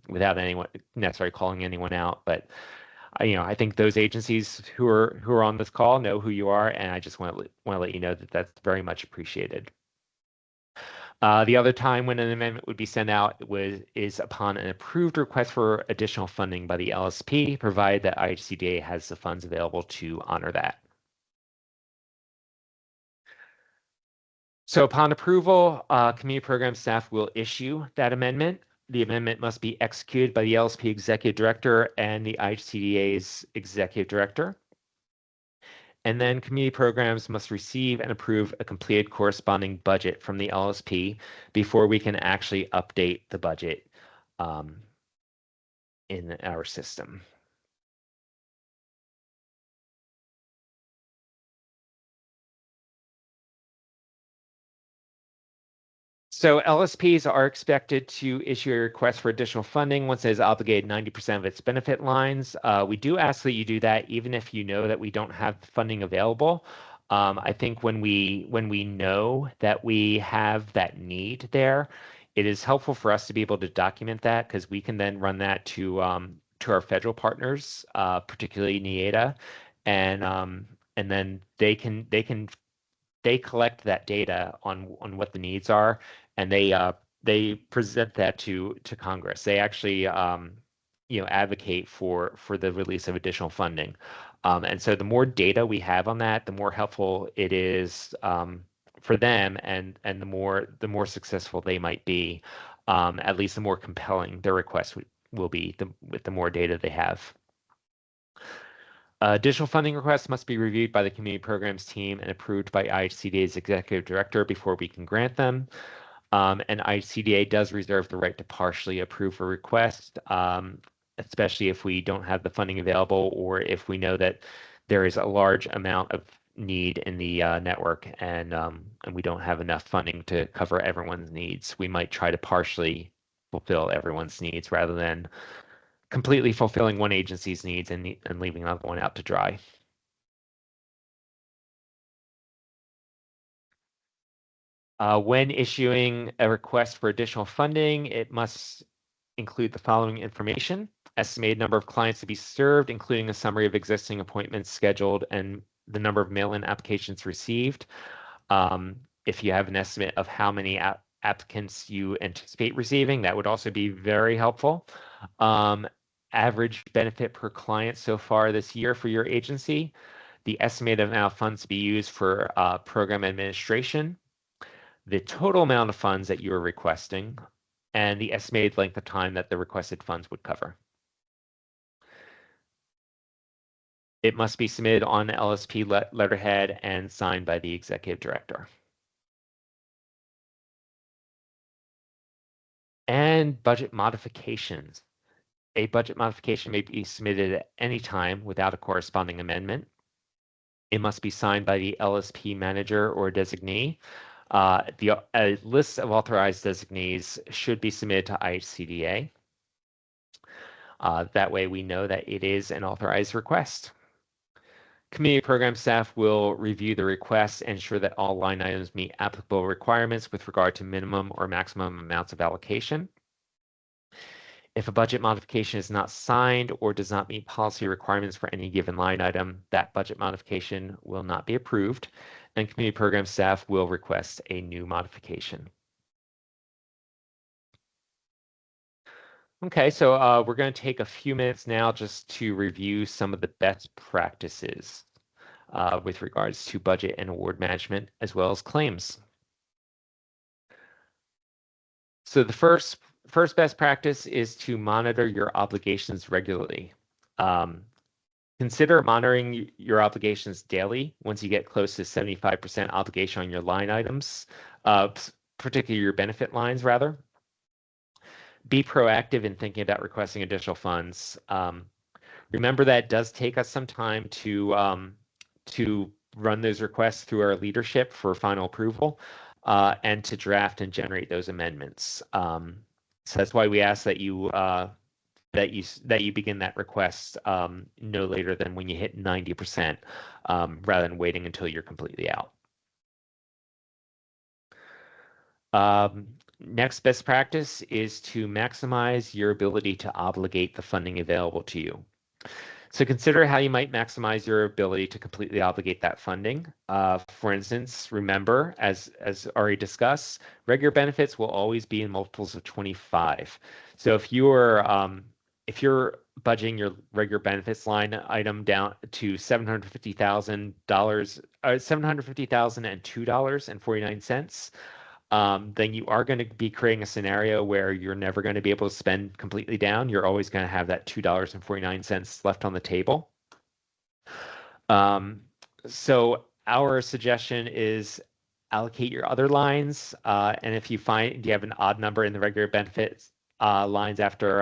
without anyone necessarily calling anyone out, but I think those agencies who are on this call know who you are, and I just want to let you know that that's very much appreciated. The other time when an amendment would be sent out is upon an approved request for additional funding by the LSP, provided that IHCDA has the funds available to honor that. So upon approval, community program staff will issue that amendment. The amendment must be executed by the LSP executive director and the IHCDA's executive director. And then community programs must receive and approve a completed corresponding budget from the LSP before we can actually update the budget in our system. So LSPs are expected to issue a request for additional funding once it has obligated 90% of its benefit lines. We do ask that you do that even if you know that we don't have funding available. I think when we know that we have that need there, it is helpful for us to be able to document that because we can then run that to our federal partners, particularly NEATA, and then they collect that data on what the needs are, and they present that to Congress. They actually advocate for the release of additional funding, and so the more data we have on that, the more helpful it is for them, and the more successful they might be. At least the more compelling their request will be with the more data they have. Additional funding requests must be reviewed by the community programs team and approved by IHCDA's executive director before we can grant them. And IHCDA does reserve the right to partially approve a request, especially if we don't have the funding available or if we know that there is a large amount of need in the network and we don't have enough funding to cover everyone's needs. We might try to partially fulfill everyone's needs rather than completely fulfilling one agency's needs and leaving another one out to dry. When issuing a request for additional funding, it must include the following information: estimated number of clients to be served, including a summary of existing appointments scheduled and the number of mail-in applications received. If you have an estimate of how many applicants you anticipate receiving, that would also be very helpful. Average benefit per client so far this year for your agency, the estimated amount of funds to be used for program administration, the total amount of funds that you are requesting, and the estimated length of time that the requested funds would cover. It must be submitted on LSP letterhead and signed by the executive director. And budget modifications. A budget modification may be submitted at any time without a corresponding amendment. It must be signed by the LSP manager or designee. A list of authorized designees should be submitted to IHCDA. That way we know that it is an authorized request. Community program staff will review the requests and ensure that all line items meet applicable requirements with regard to minimum or maximum amounts of allocation. If a budget modification is not signed or does not meet policy requirements for any given line item, that budget modification will not be approved, and community program staff will request a new modification. Okay, so we're going to take a few minutes now just to review some of the best practices with regards to budget and award management, as well as claims. So the first best practice is to monitor your obligations regularly. Consider monitoring your obligations daily once you get close to 75% obligation on your line items, particularly your benefit lines, rather. Be proactive in thinking about requesting additional funds. Remember that it does take us some time to run those requests through our leadership for final approval and to draft and generate those amendments. So that's why we ask that you begin that request no later than when you hit 90%, rather than waiting until you're completely out. Next best practice is to maximize your ability to obligate the funding available to you. So consider how you might maximize your ability to completely obligate that funding. For instance, remember, as already discussed, regular benefits will always be in multiples of 25. So if you're budgeting your regular benefits line item down to $750,000, $750,002.49, then you are going to be creating a scenario where you're never going to be able to spend completely down. You're always going to have that $2.49 left on the table. So our suggestion is allocate your other lines. And if you find you have an odd number in the regular benefits lines after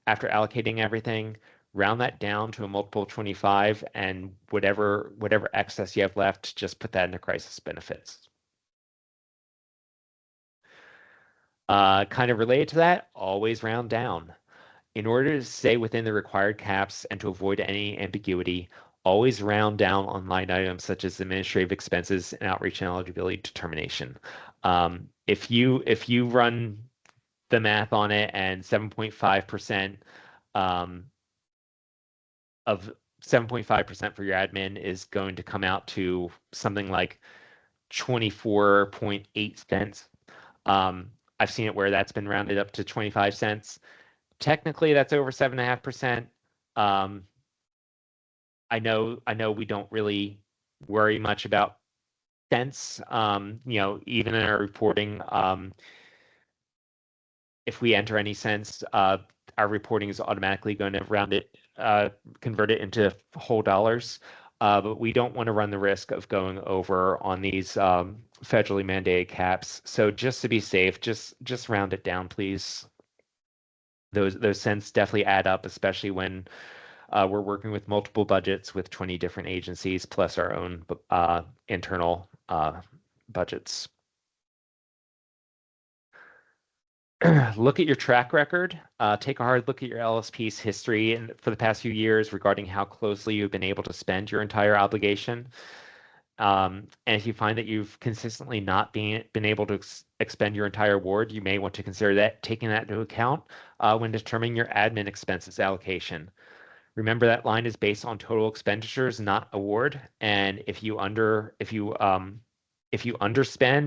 allocating everything, round that down to a multiple of 25, and whatever excess you have left, just put that into crisis benefits. Kind of related to that, always round down. In order to stay within the required caps and to avoid any ambiguity, always round down on line items such as administrative expenses and outreach and eligibility determination. If you run the math on it and 7.5% of 7.5% for your admin is going to come out to something like 24.8 cents. I've seen it where that's been rounded up to 25 cents. Technically, that's over 7.5%. I know we don't really worry much about cents. Even in our reporting, if we enter any cents, our reporting is automatically going to convert it into whole dollars. But we don't want to run the risk of going over on these federally mandated caps. So just to be safe, just round it down, please. Those cents definitely add up, especially when we're working with multiple budgets with 20 different agencies plus our own internal budgets. Look at your track record. Take a hard look at your LSP's history for the past few years regarding how closely you've been able to spend your entire obligation. And if you find that you've consistently not been able to expend your entire award, you may want to consider taking that into account when determining your admin expenses allocation. Remember that line is based on total expenditures, not award. And if you underspend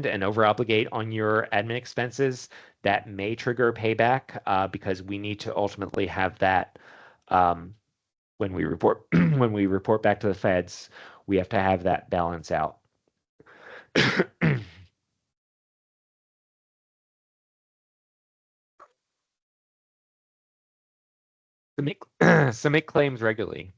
and over obligate on your admin expenses, that may trigger a payback because we need to ultimately have that when we report when we report back to the feds, we have to have that balance out. Submit claims regularly.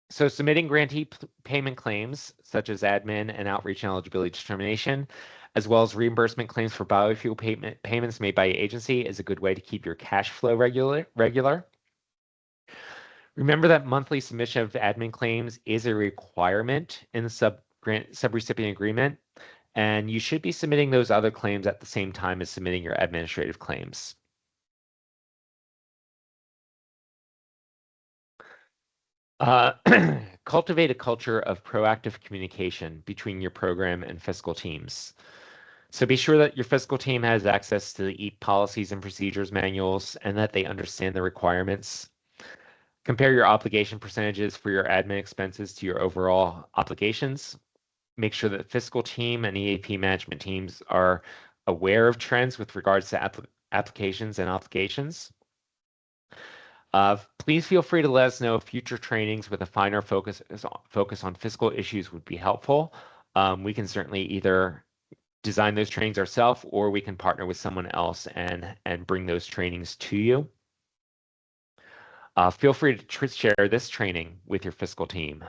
So submitting grantee payment claims, such as admin and outreach and eligibility determination, as well as reimbursement claims for biofuel payments made by your agency is a good way to keep your cash flow regular. Remember that monthly submission of admin claims is a requirement in the subrecipient agreement, and you should be submitting those other claims at the same time as submitting your administrative claims. Cultivate a culture of proactive communication between your program and fiscal teams. So be sure that your fiscal team has access to the EAP policies and procedures manuals and that they understand the requirements. Compare your obligation percentages for your admin expenses to your overall obligations. Make sure that fiscal team and EAP management teams are aware of trends with regards to applications and obligations. Please feel free to let us know if future trainings with a finer focus on fiscal issues would be helpful. We can certainly either design those trainings ourselves, or we can partner with someone else and bring those trainings to you. Feel free to share this training with your fiscal team.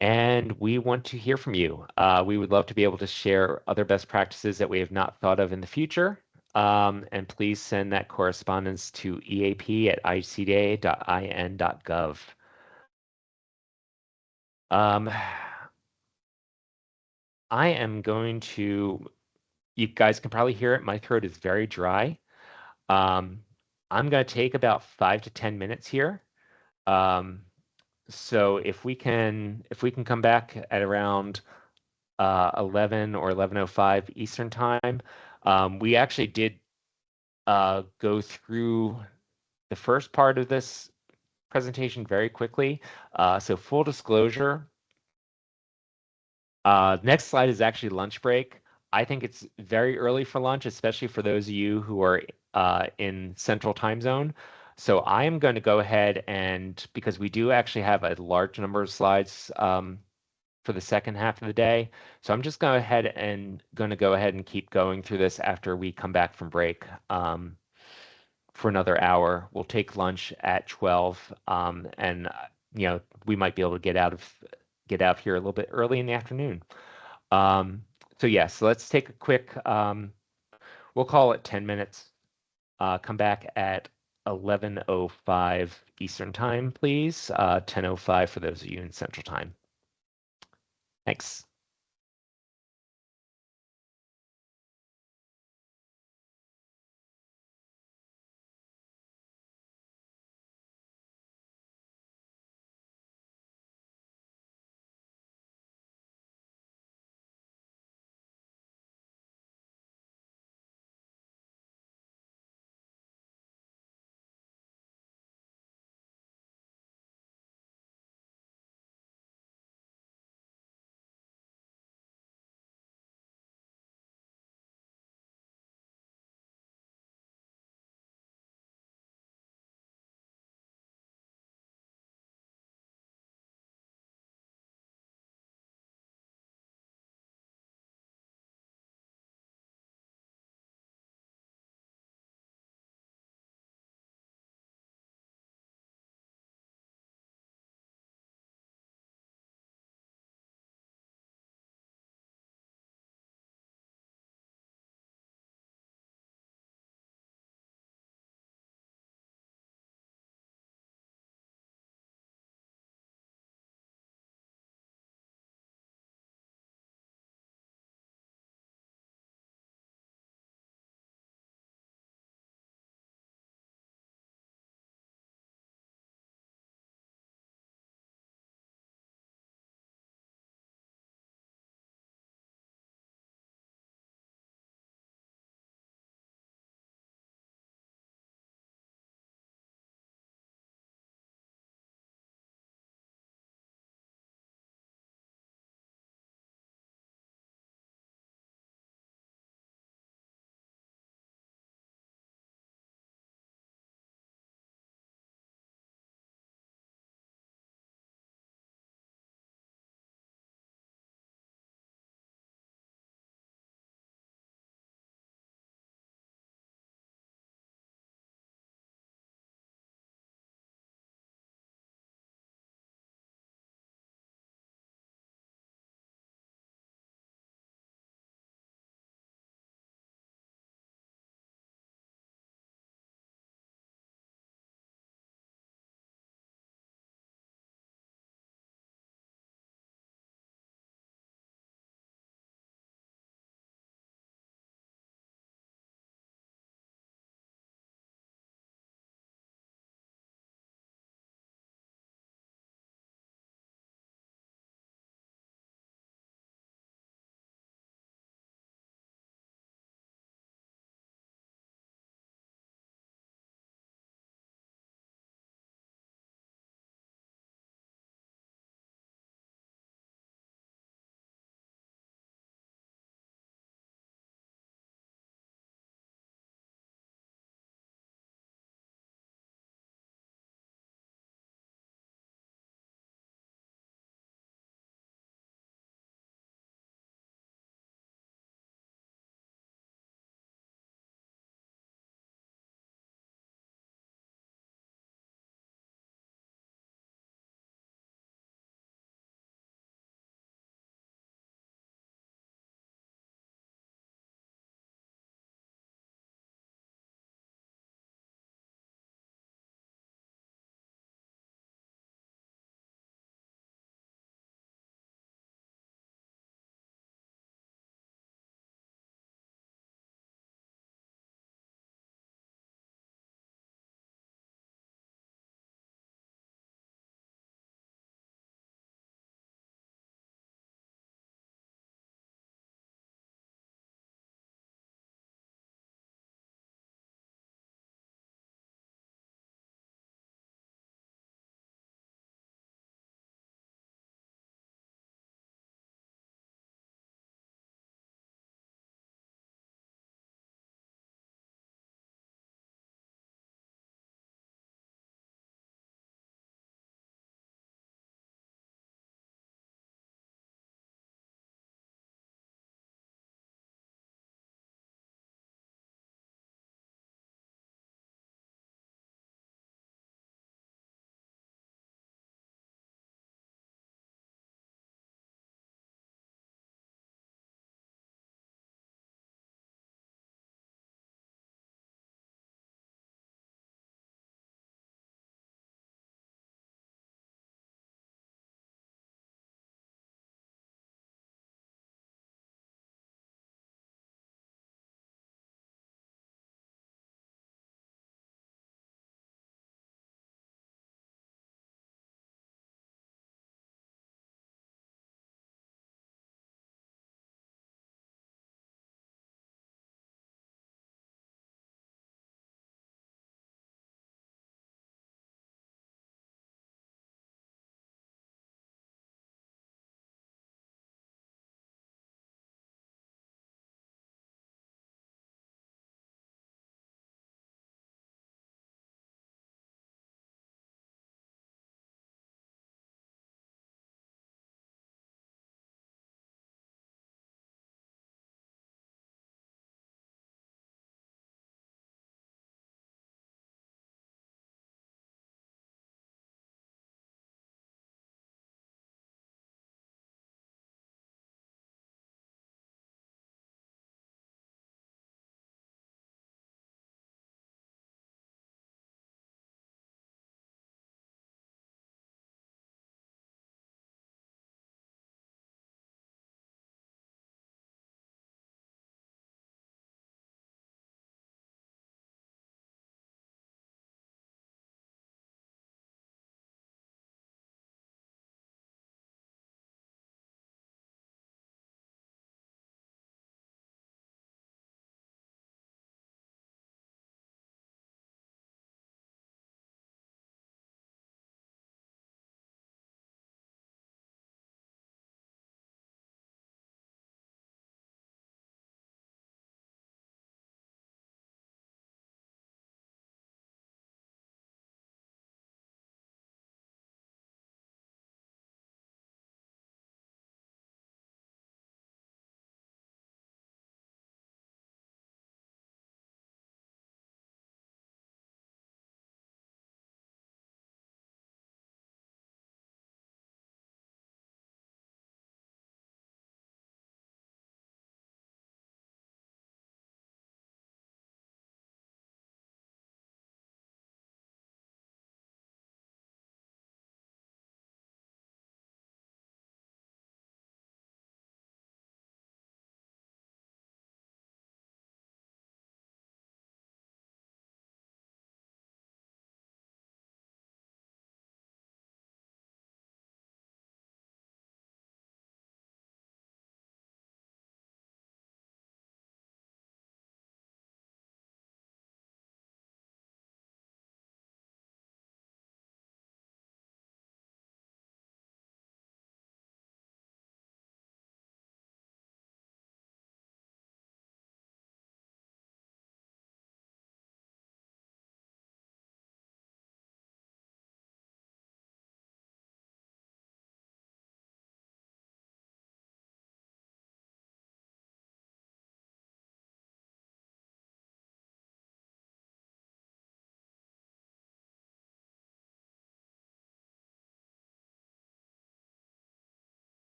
And we want to hear from you. We would love to be able to share other best practices that we have not thought of in the future. And please send that correspondence to eap@icda.in.gov. I am going to, you guys can probably hear it, my throat is very dry. I'm going to take about 5 to 10 minutes here. So if we can come back at around 11 or 11:05 Eastern time, we actually did go through the first part of this presentation very quickly. So full disclosure, next slide is actually lunch break. I think it's very early for lunch, especially for those of you who are in Central Time Zone. So I am going to go ahead and, because we do actually have a large number of slides for the second half of the day. So I'm just going to go ahead and keep going through this after we come back from break for another hour. We'll take lunch at 12, and we might be able to get out here a little bit early in the afternoon. So yes, so let's take a quick, we'll call it 10 minutes. Come back at 11:05 Eastern time, please. 10:05 for those of you in Central Time. Thanks.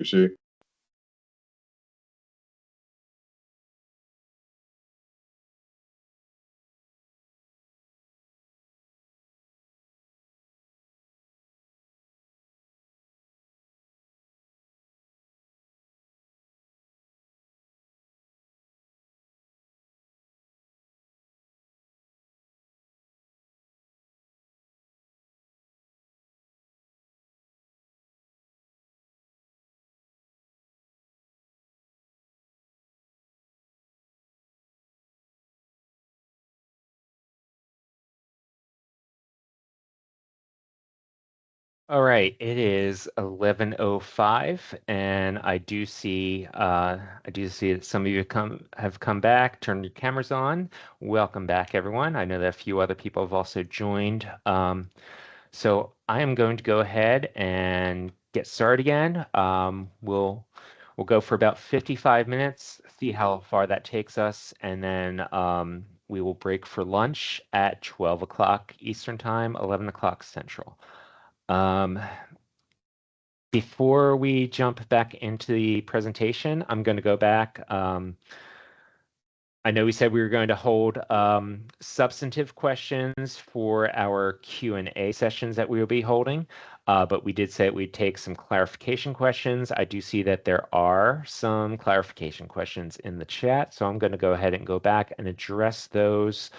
proceed. All right, it is 11:05, and I do see that some of you have come back, turned your cameras on. Welcome back, everyone. I know that a few other people have also joined. So I am going to go ahead and get started again. We'll go for about 55 minutes, see how far that takes us, and then we will break for lunch at 12 o'clock Eastern Time, 11 o'clock Central. Before we jump back into the presentation, I'm going to go back. I know we said we were going to hold substantive questions for our Q&A sessions that we will be holding, but we did say we'd take some clarification questions. I do see that there are some clarification questions in the chat, so I'm going to go ahead and go back and address those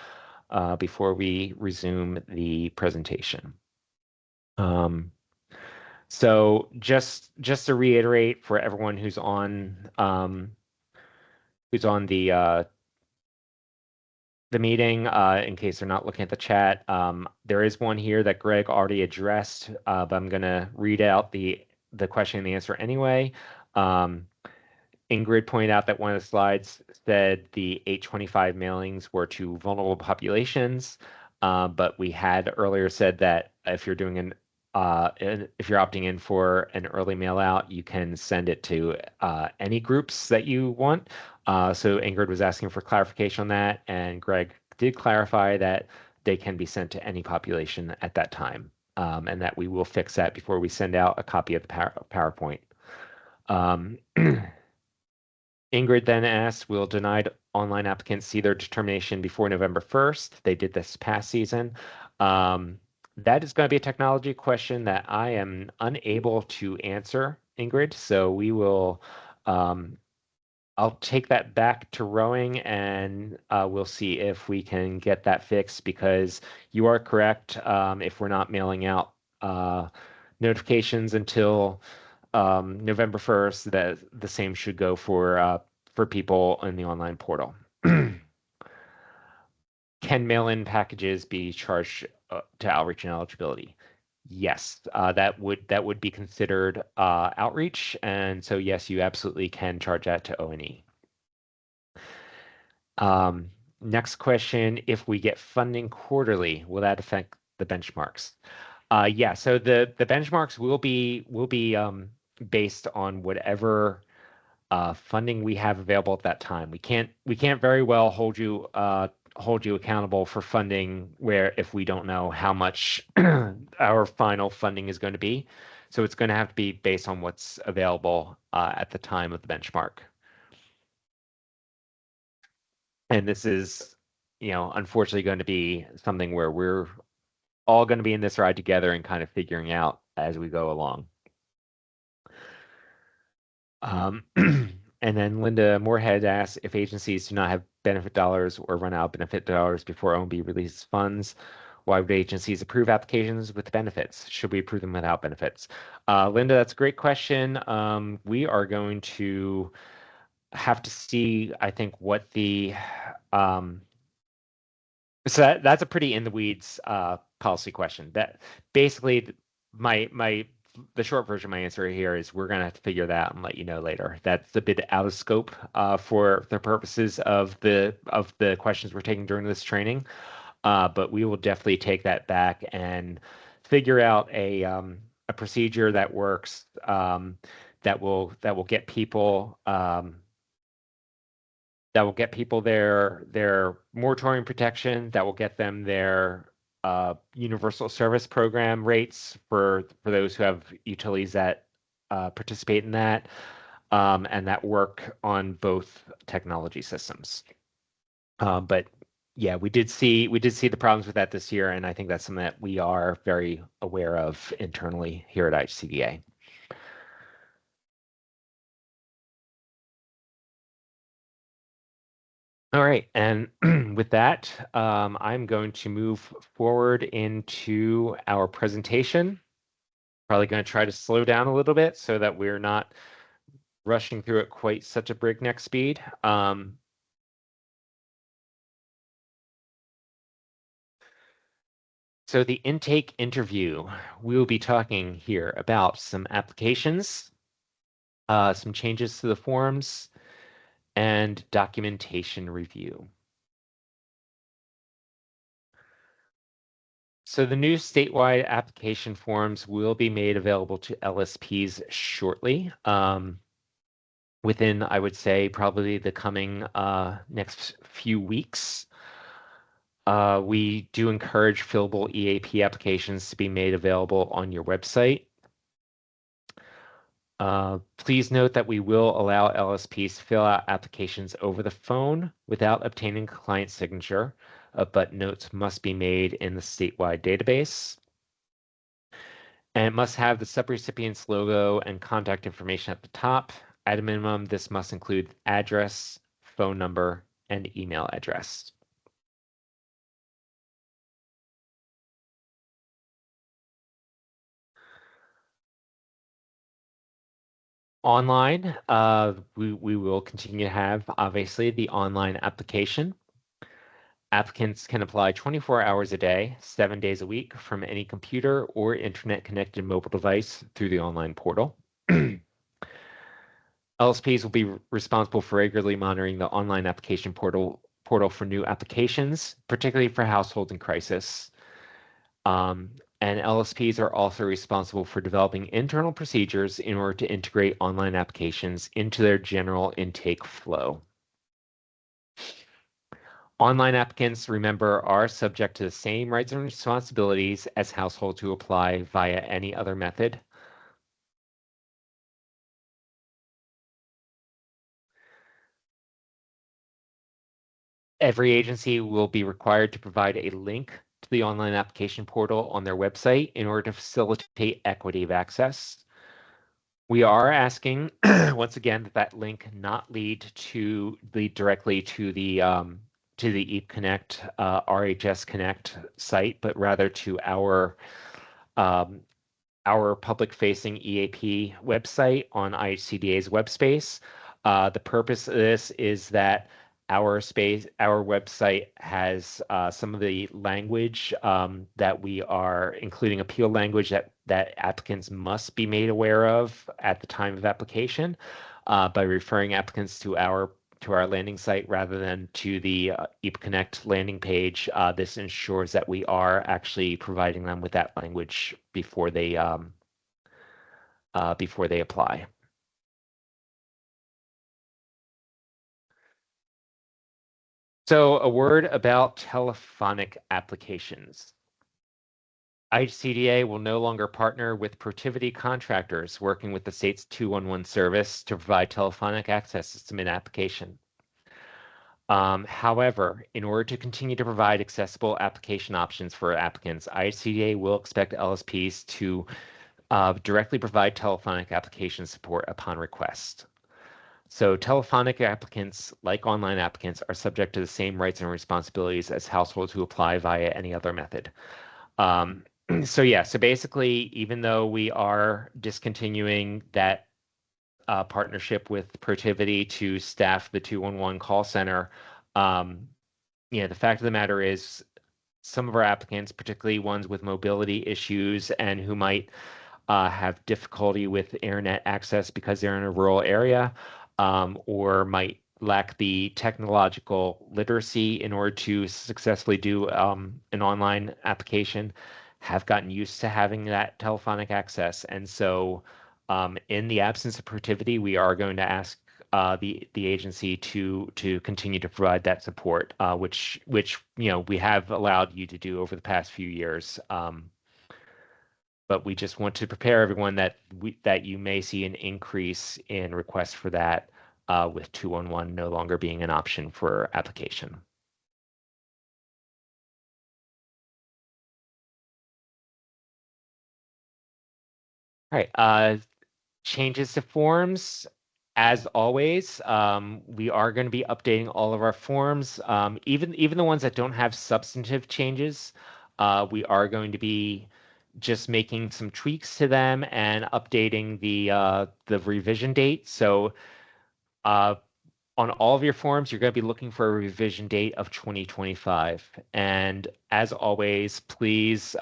before we resume the presentation. So just to reiterate for everyone who's on the meeting, in case they're not looking at the chat, there is one here that Greg already addressed, but I'm gonna read out the question and the answer anyway. Ingrid pointed out that one of the slides said the 825 mailings were to vulnerable populations, but we had earlier said that if you're doing if you're opting in for an early mail out, you can send it to any groups that you want. So Ingrid was asking for clarification on that, and Greg did clarify that they can be sent to any population at that time, and that we will fix that before we send out a copy of the PowerPoint. Ingrid then asked, will denied online applicants see their determination before November 1st? They did this past season. That is going to be a technology question that I am unable to answer, Ingrid. So we will, I'll take that back to rowing, and we'll see if we can get that fixed, because you are correct. If we're not mailing out notifications until November 1st, that the same should go for people in the online portal. Can mail-in packages be charged to outreach and eligibility? Yes, that would be considered outreach, and so yes, you absolutely can charge that to O&E. Next question: if we get funding quarterly, will that affect the benchmarks? Yeah, so the benchmarks will be based on whatever funding we have available at that time. We can't very well hold you accountable for funding where if we don't know how much our final funding is going to be. So it's going to have to be based on what's available at the time of the benchmark. And this is, unfortunately going to be something where we're all going to be in this ride together and kind of figuring out as we go along. And then Linda Moorhead asks, if agencies do not have benefit dollars or run out benefit dollars before OMB releases funds, why would agencies approve applications with benefits? Should we approve them without benefits? Linda, that's a great question. We are going to have to see, I think, what the so that's a pretty in the weeds policy question. That basically the short version of my answer here is we're going to have to figure that out and let you know later. That's a bit out of scope for the purposes of the questions we're taking during this training. But we will definitely take that back and figure out a procedure that works, that will get people their moratorium protection, that will get them their universal service program rates for those who have utilities that participate in that, and that work on both technology systems. But yeah, we did see the problems with that this year, and I think that's something that we are very aware of internally here at IHCDA. All right, and with that, I'm going to move forward into our presentation. Probably going to try to slow down a little bit so that we're not rushing through at quite such a breakneck speed. So the intake interview, we will be talking here about some applications, some changes to the forms, and documentation review. So the new statewide application forms will be made available to LSPs shortly. Within, I would say, probably the coming next few weeks. We do encourage fillable EAP applications to be made available on your website. Please note that we will allow LSPs to fill out applications over the phone without obtaining a client signature, but notes must be made in the statewide database. And it must have the subrecipient's logo and contact information at the top. At a minimum, this must include address, phone number, and email address. Online, we will continue to have, obviously, the online application. Applicants can apply 24 hours a day, 7 days a week from any computer or internet-connected mobile device through the online portal. LSPs will be responsible for regularly monitoring the online application portal for new applications, particularly for households in crisis. And LSPs are also responsible for developing internal procedures in order to integrate online applications into their general intake flow. Online applicants, remember, are subject to the same rights and responsibilities as households who apply via any other method. Every agency will be required to provide a link to the online application portal on their website in order to facilitate equity of access. We are asking, once again, that link not lead directly to the EAP Connect, RHS Connect site, but rather to our public-facing EAP website on IHCDA's web space. The purpose of this is that our website has some of the language that we are including appeal language that applicants must be made aware of at the time of application by referring applicants to our landing site rather than to the EAP Connect landing page. This ensures that we are actually providing them with that language before they apply. So a word about telephonic applications. IHCDA will no longer partner with Protiviti contractors working with the state's 211 service to provide telephonic access to submit application. However, in order to continue to provide accessible application options for applicants, IHCDA will expect LSPs to directly provide telephonic application support upon request. So telephonic applicants, like online applicants, are subject to the same rights and responsibilities as households who apply via any other method. So yeah, so basically, even though we are discontinuing that partnership with Protiviti to staff the 211 call center, the fact of the matter is some of our applicants, particularly ones with mobility issues and who might have difficulty with internet access because they're in a rural area, or might lack the technological literacy in order to successfully do an online application, have gotten used to having that telephonic access. And so in the absence of Protiviti, we are going to ask the agency to continue to provide that support, which we have allowed you to do over the past few years. but we just want to prepare everyone that you may see an increase in requests for that with 211 no longer being an option for application. All right, changes to forms. As always, we are going to be updating all of our forms, even the ones that don't have substantive changes. We are going to be just making some tweaks to them and updating the revision date. So on all of your forms, you're going to be looking for a revision date of 2025. And as always, please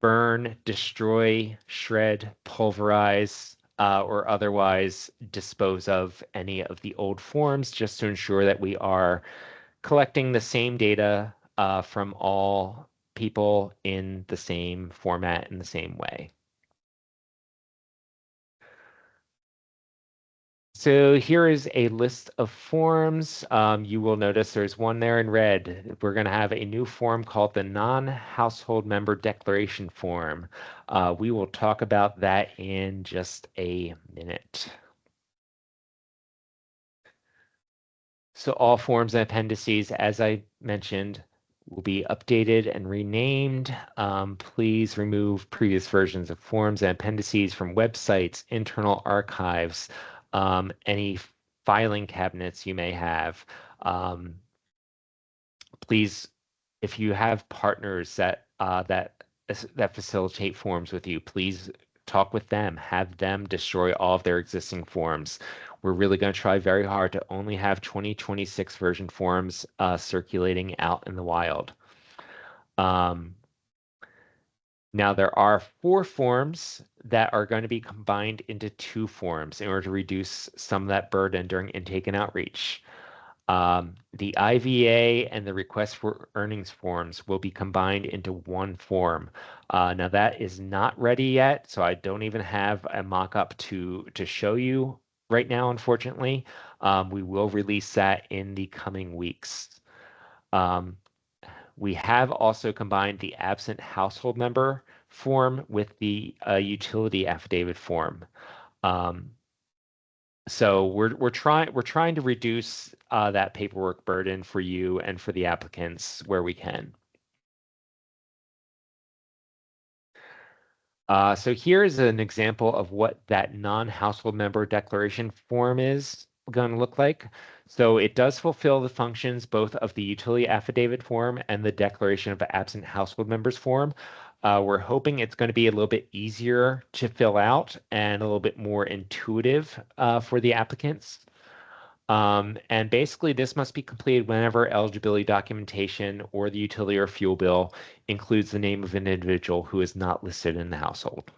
burn, destroy, shred, pulverize, or otherwise dispose of any of the old forms just to ensure that we are collecting the same data from all people in the same format in the same way. So here is a list of forms. You will notice there's one there in red. We're going to have a new form called the non-household member declaration form. We will talk about that in just a minute. So all forms and appendices, as I mentioned, will be updated and renamed. Please remove previous versions of forms and appendices from websites, internal archives, any filing cabinets you may have. Please, if you have partners that facilitate forms with you, please talk with them, have them destroy all of their existing forms. We're really going to try very hard to only have 2026 version forms circulating out in the wild. Now, there are 4 forms that are going to be combined into 2 forms in order to reduce some of that burden during intake and outreach. The IVA and the request for earnings forms will be combined into 1 form. Now, that is not ready yet, so I don't even have a mock-up to show you right now, unfortunately. We will release that in the coming weeks. We have also combined the absent household member form with the utility affidavit form. So we're trying to reduce that paperwork burden for you and for the applicants where we can. So here's an example of what that non-household member declaration form is going to look like. So it does fulfill the functions both of the utility affidavit form and the declaration of absent household members form. We're hoping it's going to be a little bit easier to fill out and a little bit more intuitive for the applicants. And basically, this must be completed whenever eligibility documentation or the utility or fuel bill includes the name of an individual who is not listed in the household.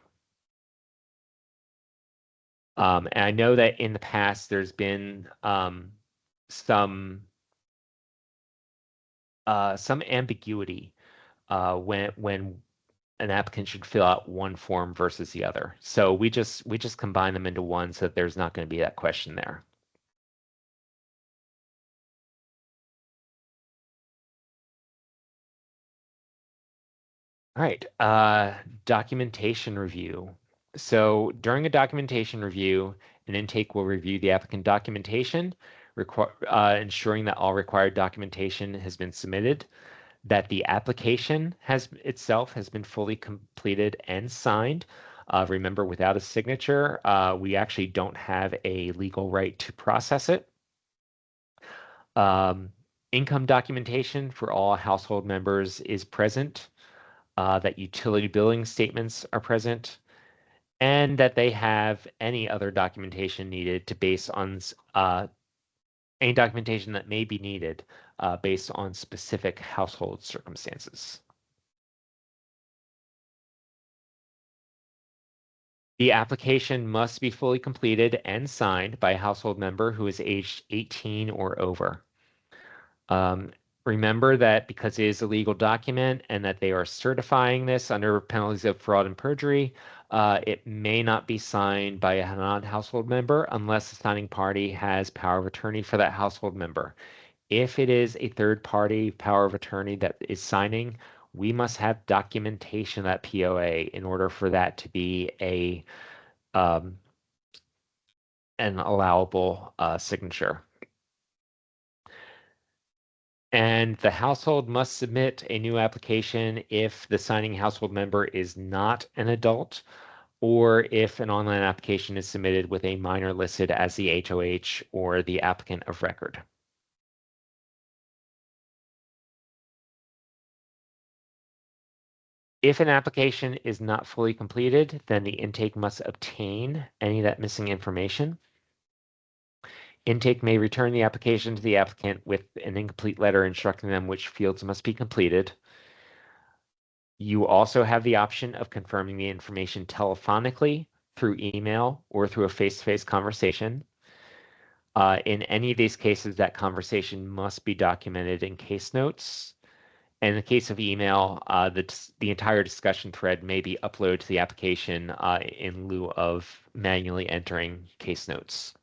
And I know that in the past, there's been some ambiguity when an applicant should fill out one form versus the other. So we just combine them into one so that there's not going to be that question there. All right, documentation review. So during a documentation review, an intake will review the applicant documentation, ensuring that all required documentation has been submitted, that the application itself has been fully completed and signed. Remember, without a signature, we actually don't have a legal right to process it. Income documentation for all household members is present. That utility billing statements are present, and that they have any other documentation needed to base on any documentation that may be needed based on specific household circumstances. The application must be fully completed and signed by a household member who is aged 18 or over. Remember that because it is a legal document and that they are certifying this under penalties of fraud and perjury, it may not be signed by a non-household member unless the signing party has power of attorney for that household member. If it is a third party power of attorney that is signing, we must have documentation of that POA in order for that to be an allowable signature. And the household must submit a new application if the signing household member is not an adult, or if an online application is submitted with a minor listed as the HOH or the applicant of record. If an application is not fully completed, then the intake must obtain any of that missing information. Intake may return the application to the applicant with an incomplete letter instructing them which fields must be completed. You also have the option of confirming the information telephonically, through email, or through a face-to-face conversation. In any of these cases, that conversation must be documented in case notes. And in the case of email, the entire discussion thread may be uploaded to the application in lieu of manually entering case notes.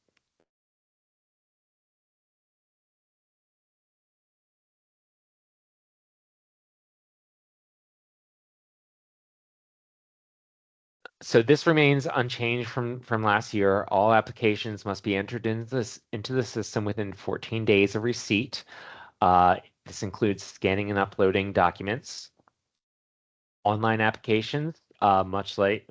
So this remains unchanged from last year. All applications must be entered into the system within 14 days of receipt. This includes scanning and uploading documents. Online applications, much like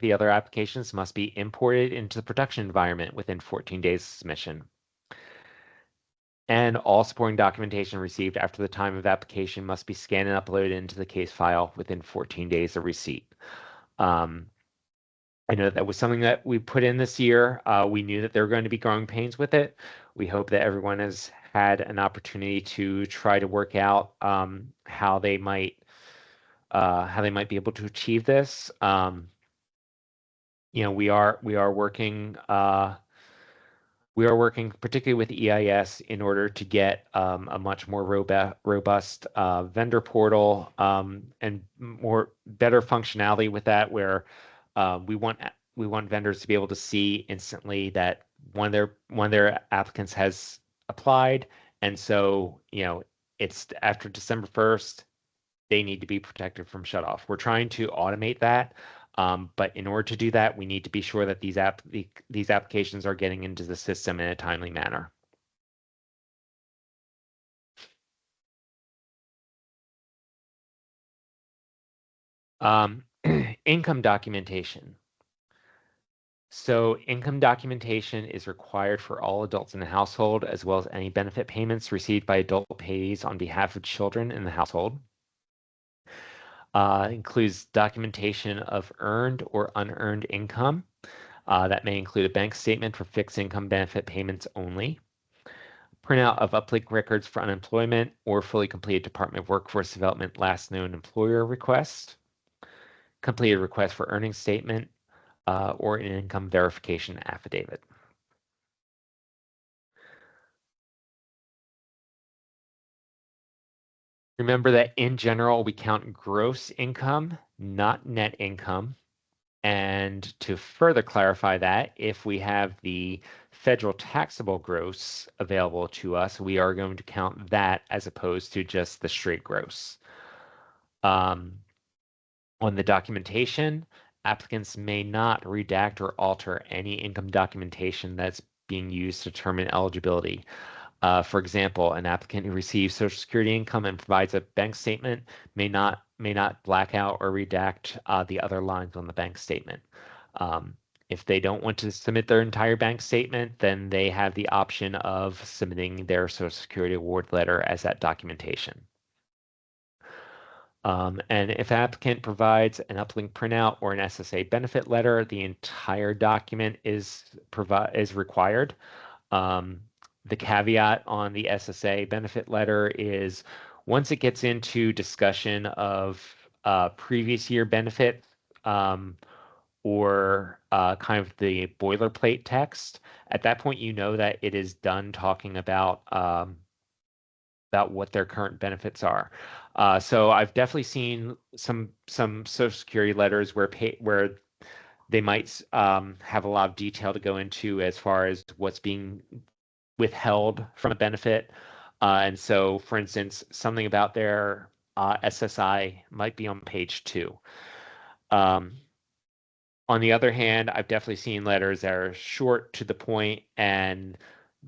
the other applications, must be imported into the production environment within 14 days of submission. And all supporting documentation received after the time of application must be scanned and uploaded into the case file within 14 days of receipt. I know that was something that we put in this year. We knew that there were going to be growing pains with it. We hope that everyone has had an opportunity to try to work out how they might be able to achieve this. We are working particularly with EIS in order to get a much more robust vendor portal and better functionality with that, where we want vendors to be able to see instantly that one of their applicants has applied, and so it's after December 1st, they need to be protected from shutoff. We're trying to automate that. But in order to do that, we need to be sure that these applications are getting into the system in a timely manner. Income documentation. So income documentation is required for all adults in the household, as well as any benefit payments received by adult payees on behalf of children in the household. Includes documentation of earned or unearned income. That may include a bank statement for fixed income benefit payments only. Printout of uplink records for unemployment or fully completed Department of Workforce Development last known employer request. Completed request for earnings statement or an income verification affidavit. Remember that in general, we count gross income, not net income. And to further clarify that, if we have the federal taxable gross available to us, we are going to count that as opposed to just the straight gross. On the documentation, applicants may not redact or alter any income documentation that's being used to determine eligibility. For example, an applicant who receives Social Security income and provides a bank statement may not black out or redact the other lines on the bank statement. If they don't want to submit their entire bank statement, then they have the option of submitting their Social Security award letter as that documentation. And if an applicant provides an uplink printout or an SSA benefit letter, the entire document is required. The caveat on the SSA benefit letter is once it gets into discussion of previous year benefit or kind of the boilerplate text, at that point you know that it is done talking about what their current benefits are. So I've definitely seen some Social Security letters where they might have a lot of detail to go into as far as what's being withheld from a benefit. And so, for instance, something about their SSI might be on page 2. On the other hand, I've definitely seen letters that are short to the point, and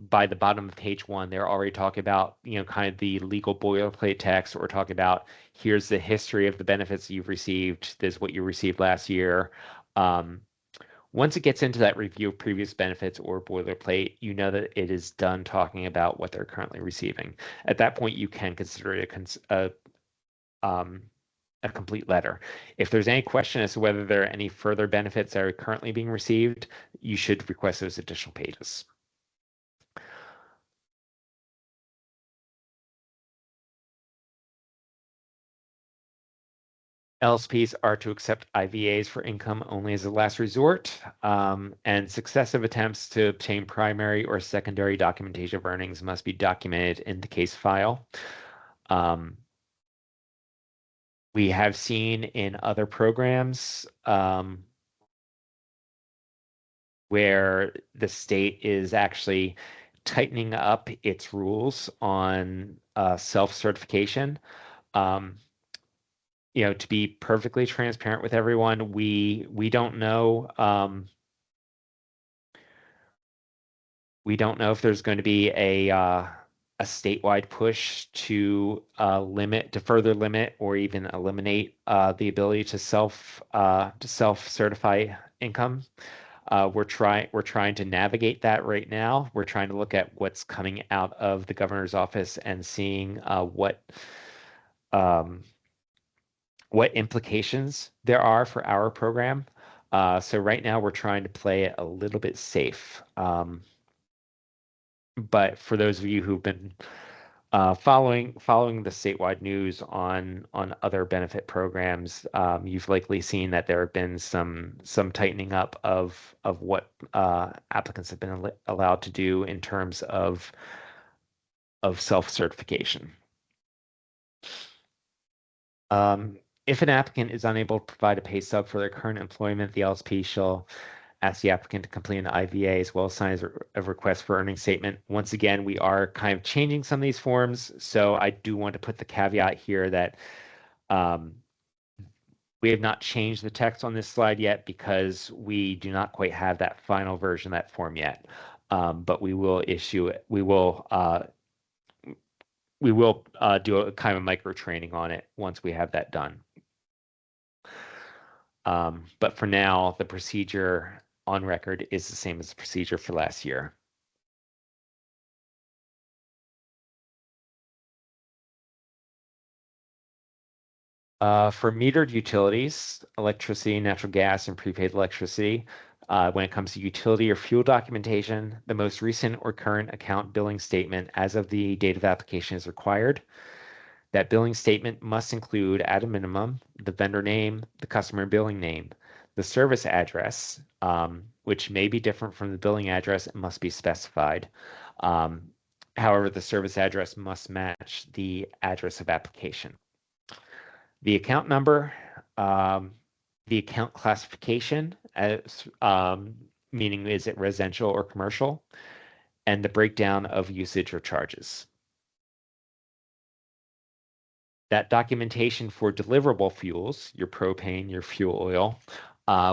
by the bottom of page 1, they're already talking about, kind of the legal boilerplate text, or talking about, here's the history of the benefits you've received. This is what you received last year. Once it gets into that review of previous benefits or boilerplate, you know that it is done talking about what they're currently receiving. At that point, you can consider it a complete letter. If there's any question as to whether there are any further benefits that are currently being received, you should request those additional pages. LSPs are to accept IVAs for income only as a last resort, and successive attempts to obtain primary or secondary documentation of earnings must be documented in the case file. We have seen in other programs where the state is actually tightening up its rules on self-certification. To be perfectly transparent with everyone, we don't know. We don't know if there's going to be a statewide push to further limit, or even eliminate the ability to self-certify income. We're trying to navigate that right now. We're trying to look at what's coming out of the governor's office and seeing what implications there are for our program. So right now we're trying to play it a little bit safe. But for those of you who've been following the statewide news on other benefit programs, you've likely seen that there have been some tightening up of what applicants have been allowed to do in terms of self-certification. If an applicant is unable to provide a pay stub for their current employment, the LSP shall ask the applicant to complete an IVA as well as sign a request for earnings statement. Once again, we are kind of changing some of these forms, so I do want to put the caveat here that we have not changed the text on this slide yet because we do not quite have that final version of that form yet. But we will issue it. We will do a kind of micro training on it once we have that done. But for now, the procedure on record is the same as the procedure for last year. For metered utilities, electricity, natural gas, and prepaid electricity, when it comes to utility or fuel documentation, the most recent or current account billing statement as of the date of application is required. That billing statement must include, at a minimum, the vendor name, the customer billing name, the service address, which may be different from the billing address and must be specified. However, the service address must match the address of application. The account number, the account classification, as meaning is it residential or commercial, and the breakdown of usage or charges. That documentation for deliverable fuels, your propane, your fuel oil,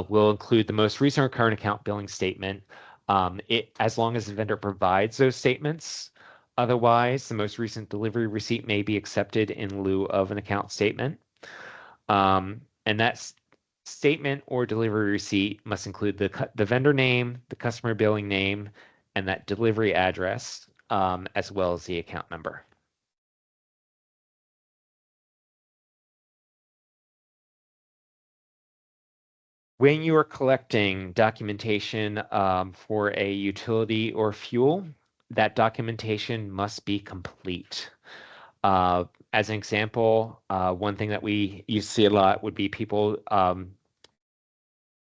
will include the most recent or current account billing statement, as long as the vendor provides those statements. Otherwise, the most recent delivery receipt may be accepted in lieu of an account statement. And that statement or delivery receipt must include the vendor name, the customer billing name, and that delivery address, as well as the account number. When you are collecting documentation for a utility or fuel, that documentation must be complete. As an example, one thing that we used to see a lot would be people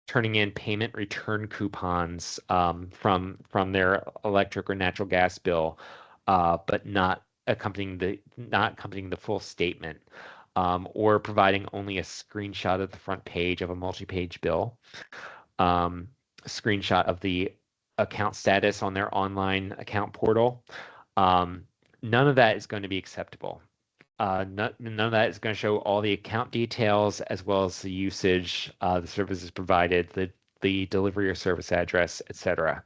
turning in payment return coupons from their electric or natural gas bill, but not accompanying the full statement. Or providing only a screenshot of the front page of a multi-page bill, screenshot of the account status on their online account portal. None of that is going to be acceptable. none of that is going to show all the account details as well as the usage, the services provided, the delivery or service address, etc.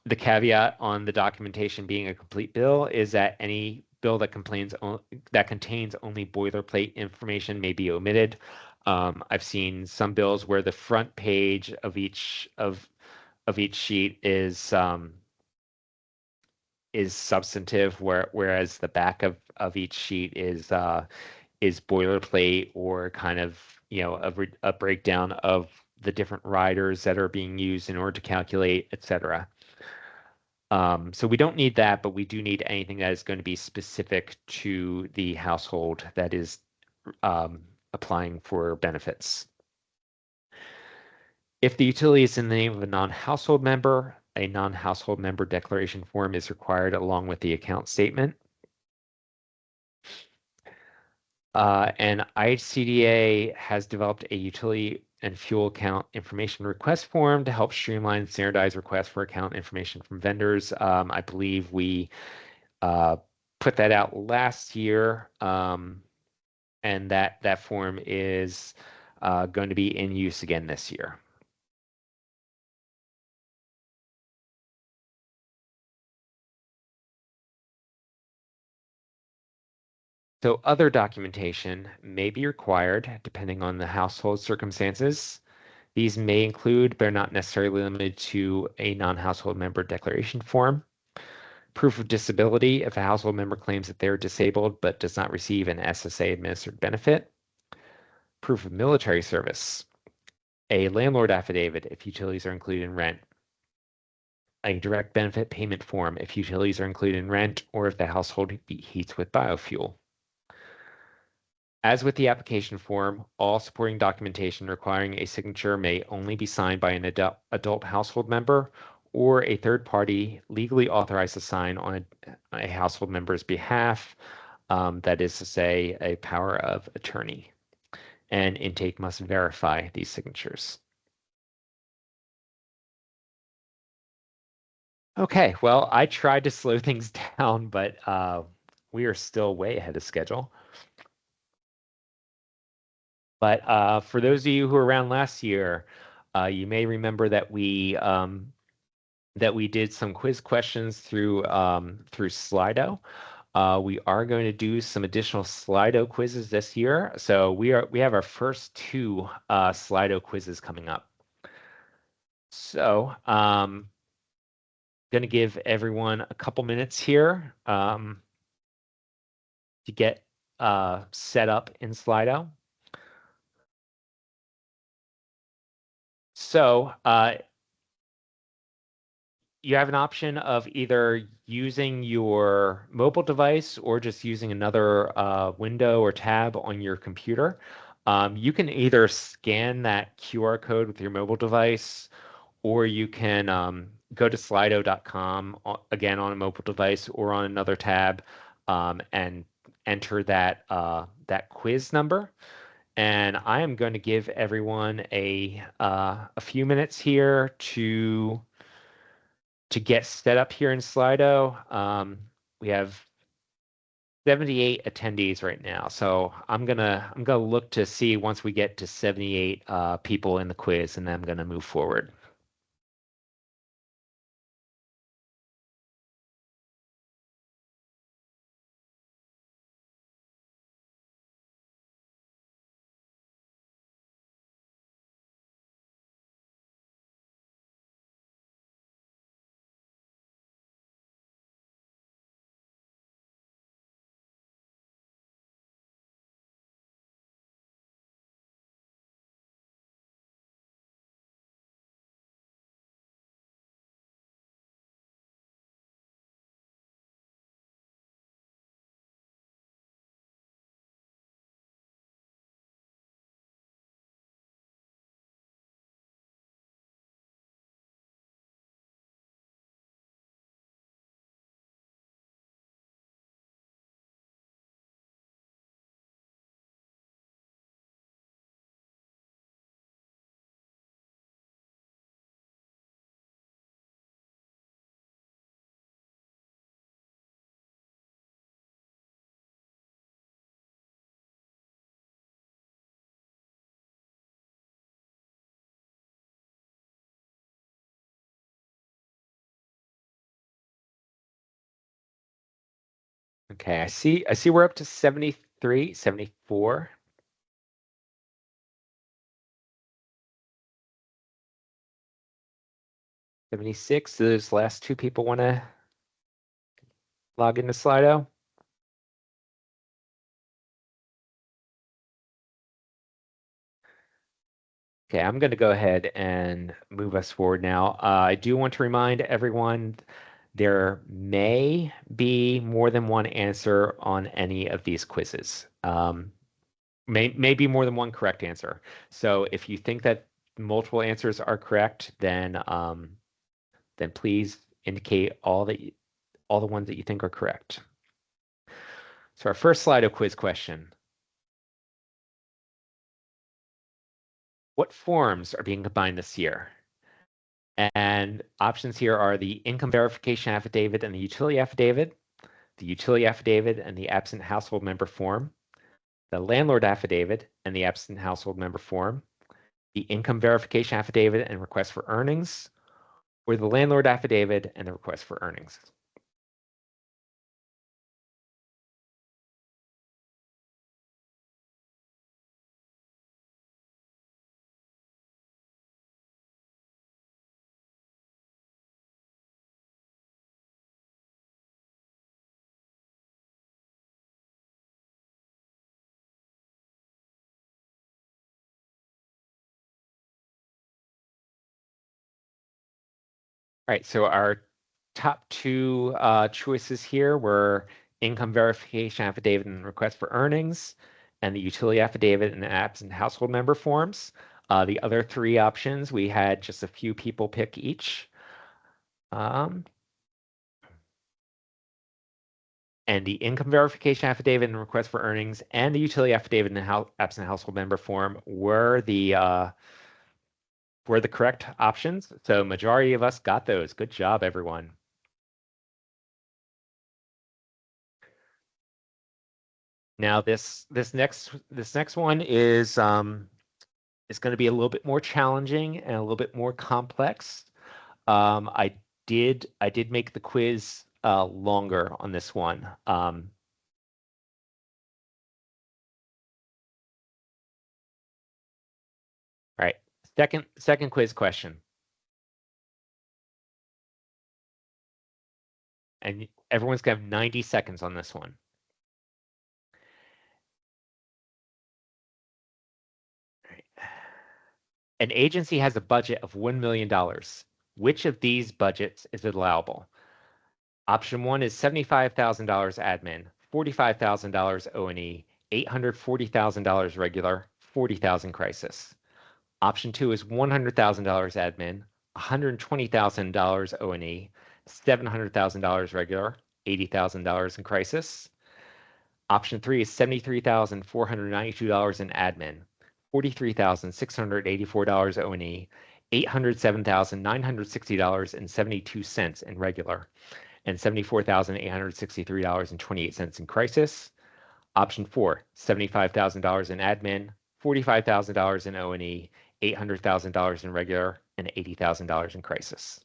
The caveat on the documentation being a complete bill is that any bill that contains only boilerplate information may be omitted. I've seen some bills where the front page of each sheet is substantive, whereas the back of each sheet is boilerplate or kind of a breakdown of the different riders that are being used in order to calculate, etc. So we don't need that, but we do need anything that is going to be specific to the household that is applying for benefits. If the utility is in the name of a non-household member, a non-household member declaration form is required along with the account statement. And IHCDA has developed a utility and fuel account information request form to help streamline standardized requests for account information from vendors. I believe we put that out last year, and that form is going to be in use again this year. So other documentation may be required depending on the household circumstances. These may include, but are not necessarily limited to, a non-household member declaration form, proof of disability if a household member claims that they're disabled but does not receive an SSA administered benefit, proof of military service, a landlord affidavit if utilities are included in rent, a direct benefit payment form if utilities are included in rent or if the household heats with biofuel. As with the application form, all supporting documentation requiring a signature may only be signed by an adult household member or a third party legally authorized to sign on a household member's behalf, that is to say, a power of attorney. And intake must verify these signatures. Okay, well, I tried to slow things down, but we are still way ahead of schedule. But for those of you who were around last year, you may remember that we did some quiz questions through Slido. We are going to do some additional Slido quizzes this year. So we have our first two Slido quizzes coming up. So going to give everyone a couple minutes here to get set up in Slido. So you have an option of either using your mobile device or just using another window or tab on your computer. You can either scan that QR code with your mobile device, or you can go to slido.com, again on a mobile device or on another tab, and enter that quiz number. And I am going to give everyone a few minutes here to get set up here in Slido. We have 78 attendees right now, so I'm gonna look to see once we get to 78 people in the quiz, and then I'm gonna move forward. Okay, I see we're up to 73, 74. $76. Those last two people want to log into Slido. Okay, I'm going to go ahead and move us forward now. I do want to remind everyone there may be more than one answer on any of these quizzes. May be more than one correct answer. So if you think that multiple answers are correct, then please indicate all the ones that you think are correct. So our first Slido quiz question. What forms are being combined this year? And options here are the income verification affidavit and the utility affidavit and the absent household member form, the landlord affidavit and the absent household member form, the income verification affidavit and request for earnings, or the landlord affidavit and the request for earnings. All right, so our top two choices here were income verification affidavit and request for earnings, and the utility affidavit and absent household member forms. The other three options, we had just a few people pick each. And the income verification affidavit and request for earnings and the utility affidavit and absent household member form were the correct options. So majority of us got those. Good job, everyone. Now this next one is going to be a little bit more challenging and a little bit more complex. I did make the quiz longer on this one. All right, second quiz question. And everyone's gonna have 90 seconds on this one. An agency has a budget of $1 million. Which of these budgets is allowable? Option one is $75,000 admin, $45,000 O&E, $840,000 regular, $40,000 crisis. Option two is $100,000 admin, $120,000 O&E, $700,000 regular, $80,000 in crisis. Option three is $73,492 in admin, $43,684 O&E, $807,960.72 in regular, and $74,863.28 in crisis. Option four, $75,000 in admin, $45,000 in O&E, $800,000 in regular, and $80,000 in crisis.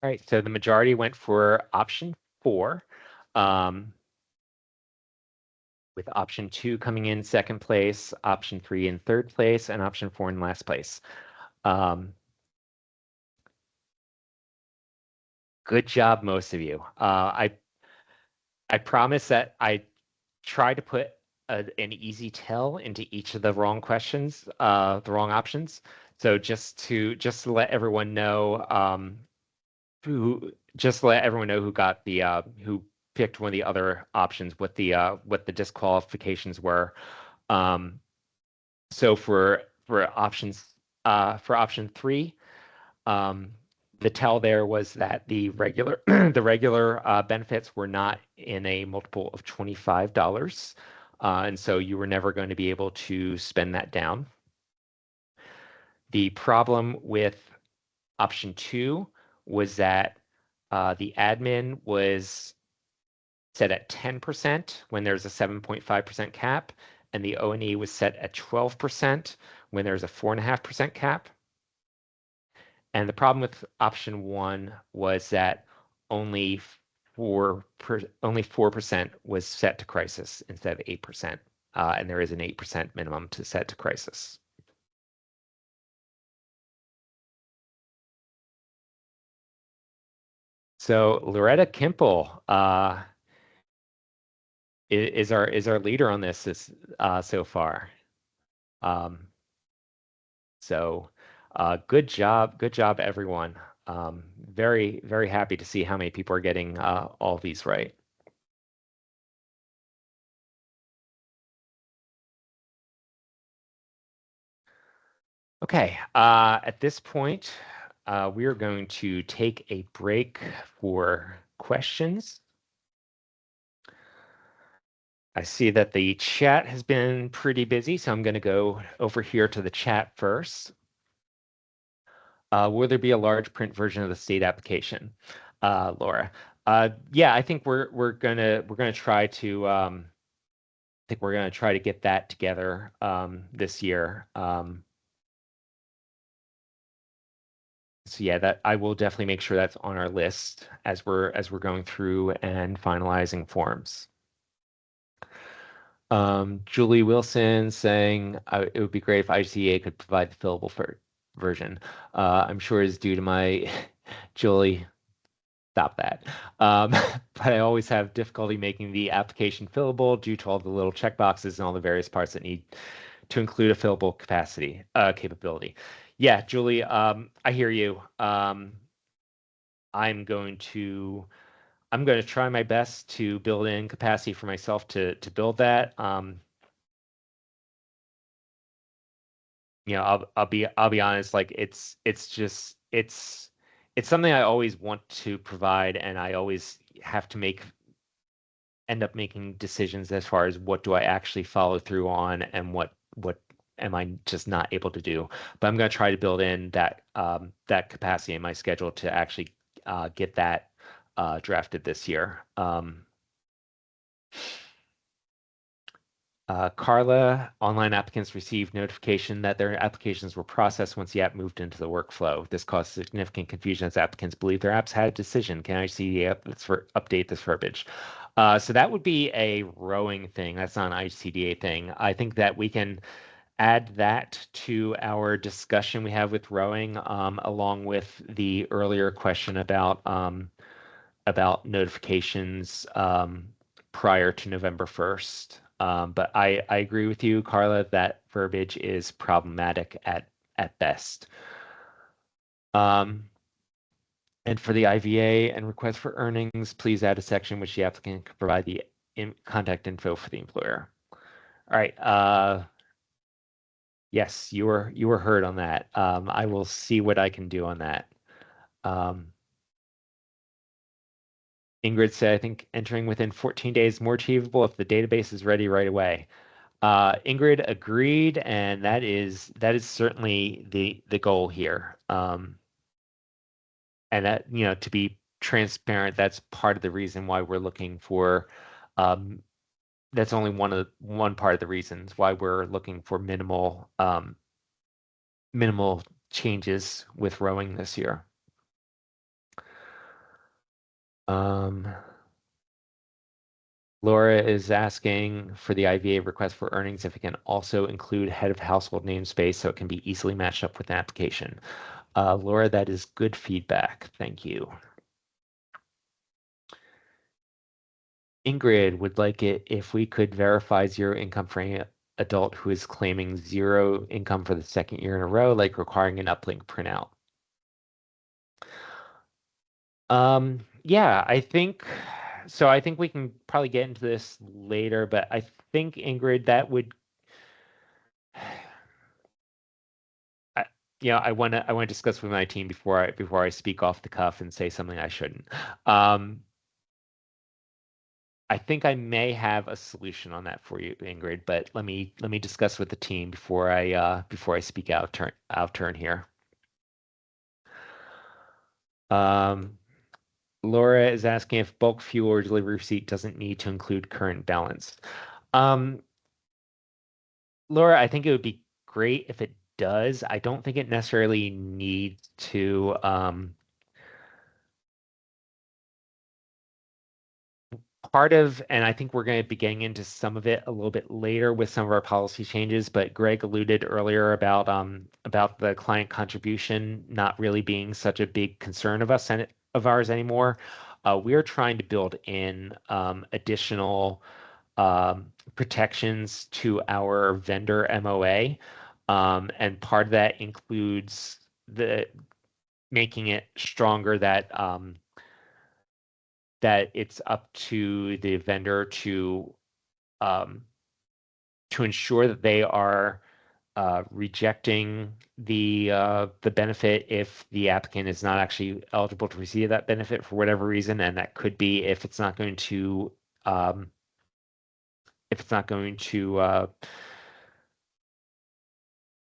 All right, so the majority went for option four, with option two coming in second place, option three in third place, and option four in last place. Good job, most of you. I promise that I try to put an easy tell into each of the wrong questions, the wrong options. So just to let everyone know, just to let everyone know who got the who picked one of the other options, what the disqualifications were. So for option 3, the tell there was that the regular the regular benefits were not in a multiple of $25, and so you were never going to be able to spend that down. The problem with option 2 was that the admin was set at 10% when there's a 7.5% cap, and the O&E was set at 12% when there's a 4.5% cap. And the problem with option 1 was that only 4% was set to crisis instead of 8%, and there is an 8% minimum to set to crisis. So Loretta Kimple is our leader on this so far. So good job, everyone. Very, very happy to see how many people are getting all these right. Okay, at this point, we are going to take a break for questions. I see that the chat has been pretty busy, so I'm going to go over here to the chat first. Will there be a large print version of the state application, Laura? Yeah, I think we're gonna try to get that together this year. So yeah, that I will definitely make sure that's on our list as we're going through and finalizing forms. Julie Wilson saying it would be great if ICA could provide the fillable version. I'm sure it's due to my Julie. Stop that. But I always have difficulty making the application fillable due to all the little checkboxes and all the various parts that need to include a fillable capability. Yeah, Julie, I hear you. I'm going to try my best to build in capacity for myself to build that. I'll be honest, like it's something I always want to provide, and I always have to end up making decisions as far as what do I actually follow through on and what am I just not able to do. But I'm going to try to build in that capacity in my schedule to actually get that drafted this year. Carla, online applicants received notification that their applications were processed once the app moved into the workflow. This caused significant confusion as applicants believe their apps had a decision. Can I see the update this verbiage? So that would be a rowing thing. That's not an ICDA thing. I think that we can add that to our discussion we have with rowing, along with the earlier question about notifications prior to November 1st. But I agree with you, Carla, that verbiage is problematic at best. And for the IVA and request for earnings, please add a section which the applicant can provide the contact info for the employer. All right. Yes, you were heard on that. I will see what I can do on that. Ingrid said, I think entering within 14 days is more achievable if the database is ready right away. Ingrid agreed, and that is certainly the goal here. And that, to be transparent, that's part of the reason why we're looking for. That's only one part of the reasons why we're looking for minimal changes with rowing this year. Laura is asking for the IVA request for earnings if it can also include head of household namespace so it can be easily matched up with an application. Laura, that is good feedback. Thank you. Ingrid would like it if we could verify zero income for any adult who is claiming zero income for the second year in a row, like requiring an uplink printout. Yeah, I think so. I think we can probably get into this later, but I think Ingrid, that would, I want to discuss with my team before I speak off the cuff and say something I shouldn't. I think I may have a solution on that for you, Ingrid, but let me discuss with the team before I speak out of turn here. Laura is asking if bulk fuel or delivery receipt doesn't need to include current balance. Laura, I think it would be great if it does. I don't think it necessarily needs to. And I think we're going to be getting into some of it a little bit later with some of our policy changes, but Greg alluded earlier about the client contribution not really being such a big concern of ours anymore. We're trying to build in additional protections to our vendor MOA, and part of that includes making it stronger that it's up to the vendor to ensure that they are rejecting the benefit if the applicant is not actually eligible to receive that benefit for whatever reason, and that could be if it's not going to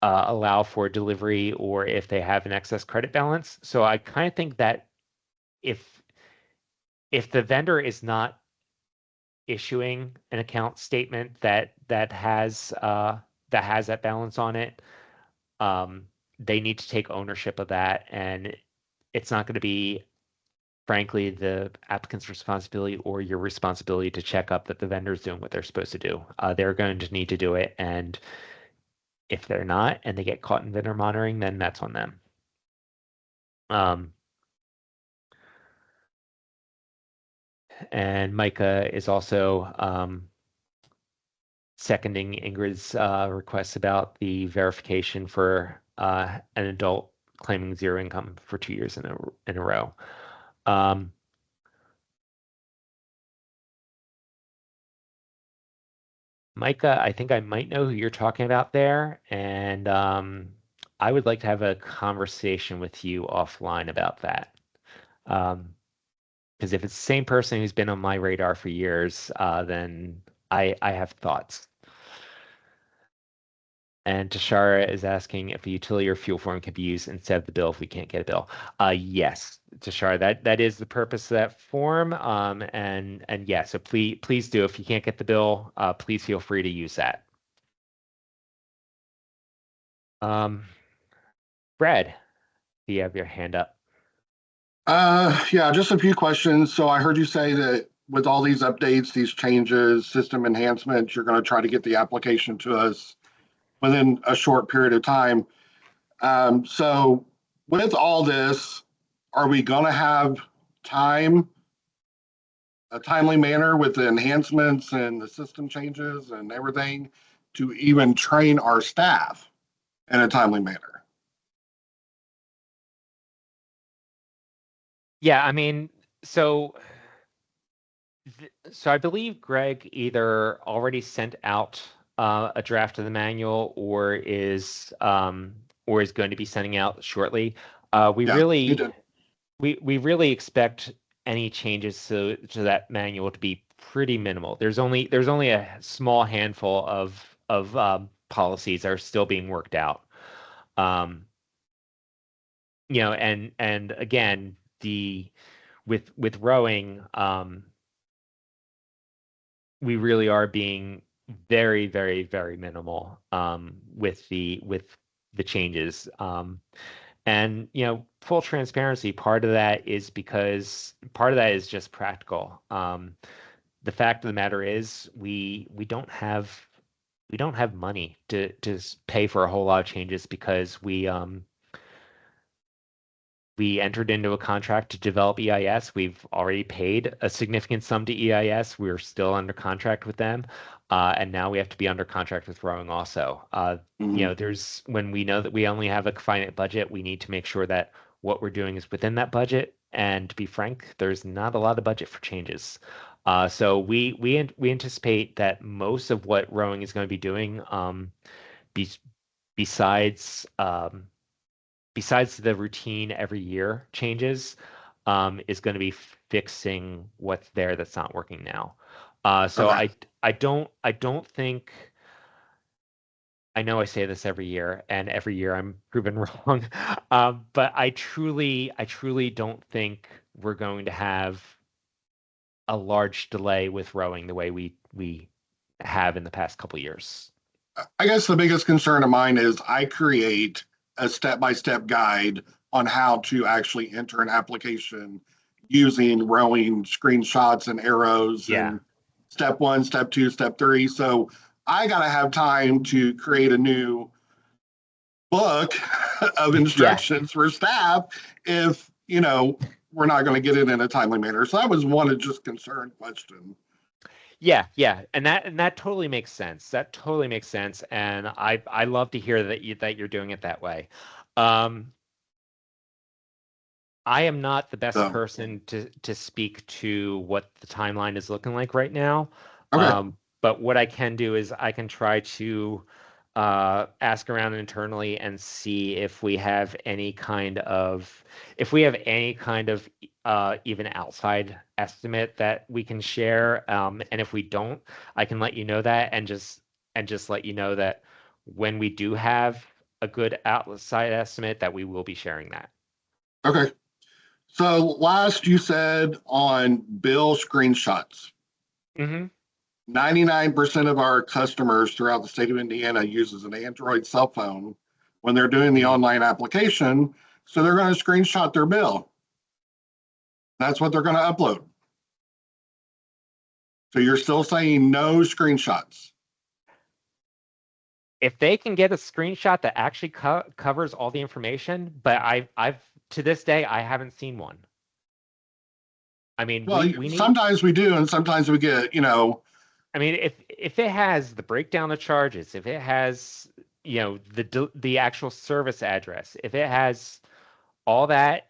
allow for delivery or if they have an excess credit balance. So I kind of think that if the vendor is not issuing an account statement that has that balance on it, they need to take ownership of that, and it's not going to be, frankly, the applicant's responsibility or your responsibility to check up that the vendor is doing what they're supposed to do. They're going to need to do it, and if they're not and they get caught in vendor monitoring, then that's on them. And Micah is also seconding Ingrid's request about the verification for an adult claiming zero income for 2 years in a row. Micah, I think I might know who you're talking about there, and I would like to have a conversation with you offline about that. Because if it's the same person who's been on my radar for years, then I have thoughts. And Tashara is asking if a utility or fuel form can be used instead of the bill if we can't get a bill. Yes, Tashara, that is the purpose of that form. And yeah, so please do. If you can't get the bill, please feel free to use that. Brad, do you have your hand up? Yeah, just a few questions. So I heard you say that with all these updates, these changes, system enhancements, you're going to try to get the application to us within a short period of time. So with all this, are we going to have a timely manner with the enhancements and the system changes and everything to even train our staff in a timely manner? Yeah, I mean, so I believe Greg either already sent out a draft of the manual or is going to be sending out shortly. We Yeah, you did. really expect any changes to that manual to be pretty minimal. There's only a small handful of policies that are still being worked out. And again, with rowing, we really are being very, very, very minimal with the changes. And full transparency, part of that is just practical. The fact of the matter is we don't have money to pay for a whole lot of changes because we entered into a contract to develop EIS. We've already paid a significant sum to EIS. We're still under contract with them. And now we have to be under contract with rowing also. When we know that we only have a finite budget, we need to make sure that what we're doing is within that budget. And to be frank, there's not a lot of budget for changes. So we anticipate that most of what rowing is going to be doing, be, besides besides the routine every year changes, is going to be fixing what's there that's not working now. So Okay. I don't think. I know I say this every year, and every year I'm proven wrong. But I truly don't think we're going to have a large delay with rowing the way we have in the past couple years. I guess the biggest concern of mine is I create a step-by-step guide on how to actually enter an application using rowing screenshots and arrows Yeah. and step 1, step 2, step 3. So I got to have time to create a new book of instructions for staff if, we're not going to get it in a timely manner. So that was one just concern question. Yeah, and that totally makes sense. That totally makes sense, and I love to hear that you're doing it that way. I am not the best So, person to speak to what the timeline is looking like right now. okay. But what I can do is I can try to ask around internally and see if we have any kind of even outside estimate that we can share. And if we don't, I can let you know that and just let you know that when we do have a good outside estimate, that we will be sharing that. Okay. So last you said on bill screenshots, Mm-hmm. 99% of our customers throughout the state of Indiana uses an Android cell phone when they're doing the online application. So they're going to screenshot their bill. That's what they're going to upload. So you're still saying no screenshots. If they can get a screenshot that actually covers all the information, but I've to this day I haven't seen one. I mean, Well, we need. sometimes we do, and sometimes we get, I mean, if it has the breakdown of charges, if it has the actual service address, if it has all that,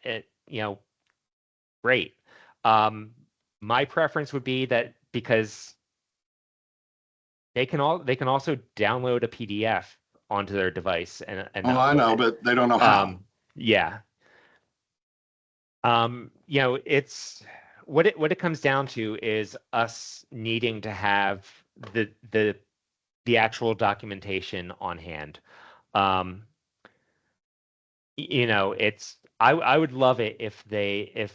great. My preference would be that because they can also download a PDF onto their device and oh, I upload know, it. but they don't know how. Yeah. It's what it comes down to is us needing to have the actual documentation on hand. It's I would love it if the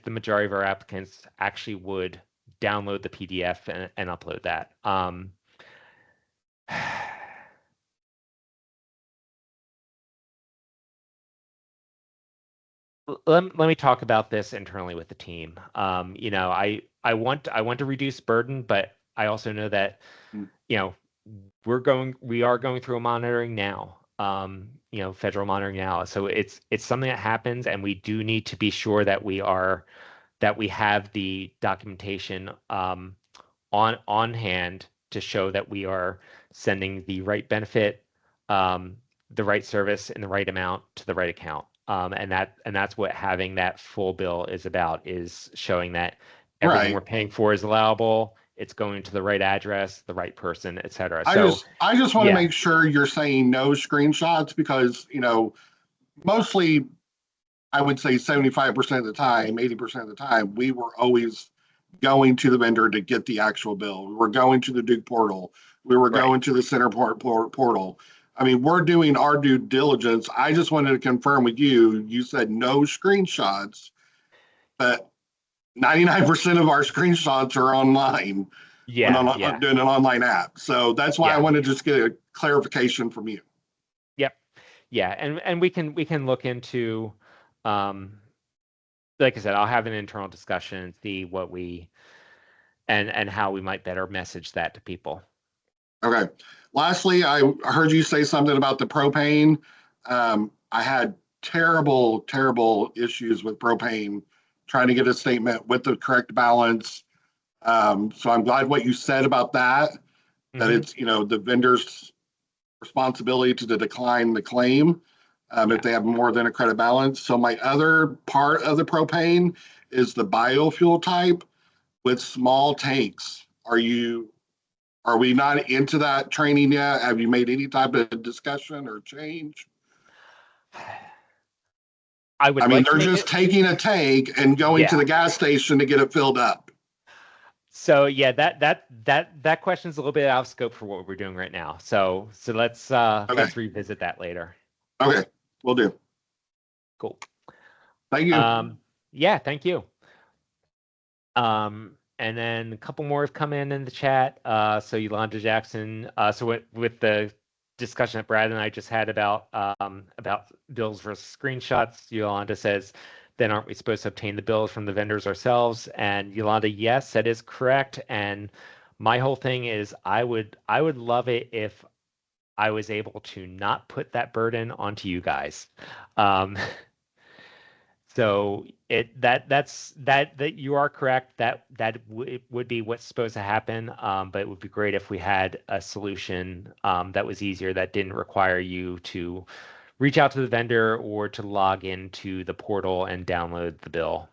majority of our applicants actually would download the PDF and upload that. Let me talk about this internally with the team. I want to reduce burden, but I also know that we are going through a monitoring now. Federal monitoring now. So it's something that happens, and we do need to be sure that we have the documentation on hand to show that we are sending the right benefit, the right service, and the right amount to the right account. And that's what having that full bill is about, is showing that everything we're paying for is allowable, it's going to the right address, the right person, et cetera. I just want to make sure you're saying no screenshots because, mostly I would say 75% of the time, 80% of the time, we were always going to the vendor to get the actual bill. We were going to the Duke portal. We were going to the center portal. I mean, we're doing our due diligence. I just wanted to confirm with you. You said no screenshots, but 99% of our screenshots are online when I'm doing an online app. So that's why I wanted to just get a clarification from you. Yep. Yeah. And we can look into, like I said, I'll have an internal discussion and see what and how we might better message that to people. Okay. Lastly, I heard you say something about the propane. I had terrible issues with propane trying to get a statement with the correct balance. So I'm glad what you said about that it's, the vendor's responsibility to decline the claim. if they have more than a credit balance. So my other part of the propane is the biofuel type with small tanks. Are we not into that training yet? Have you made any type of discussion or change? I would I mean, like to they're make just it. taking a tank and going to Yeah. the gas station to get it filled up. So yeah, that question is a little bit out of scope for what we're doing right now. So let's revisit that later. Okay, will do. Cool. Thank you. Yeah, thank you. And then a couple more have come in the chat. So Yolanda Jackson. So with the discussion that Brad and I just had about bills versus screenshots, Yolanda says, then aren't we supposed to obtain the bills from the vendors ourselves? And Yolanda, yes, that is correct. And my whole thing is I would love it if I was able to not put that burden onto you guys. So that you are correct. That would be what's supposed to happen. But it would be great if we had a solution that was easier, that didn't require you to reach out to the vendor or to log into the portal and download the bill.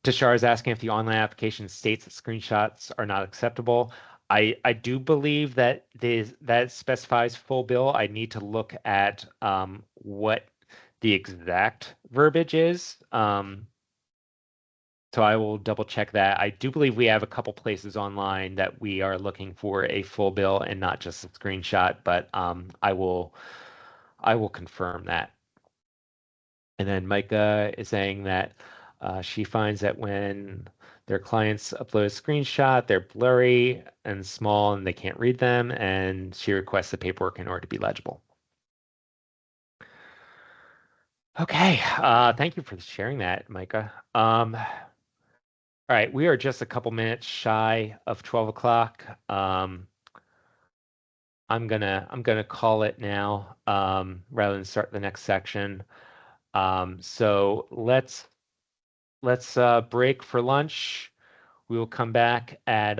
Tashar is asking if the online application states that screenshots are not acceptable. I do believe that that specifies full bill. I need to look at what the exact verbiage is. So I will double check that. I do believe we have a couple places online that we are looking for a full bill and not just a screenshot, but I will confirm that. And then Micah is saying that she finds that when their clients upload a screenshot, they're blurry and small and they can't read them, and she requests the paperwork in order to be legible. Okay, thank you for sharing that, Micah. All right, we are just a couple minutes shy of 12 o'clock. I'm gonna call it now rather than start the next section. So let's break for lunch. We will come back at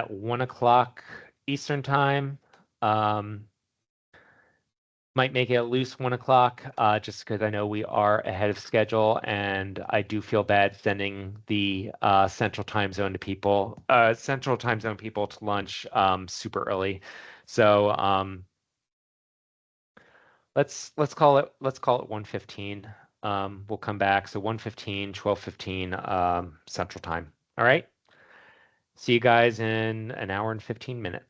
1 o'clock Eastern time. Might make it at least 1 o'clock, just because I know we are ahead of schedule, and I do feel bad sending the Central Time Zone people to lunch super early. So let's call it 1:15. We'll come back. So 1:15, 12:15 Central Time. All right. See you guys in an hour and 15 minutes.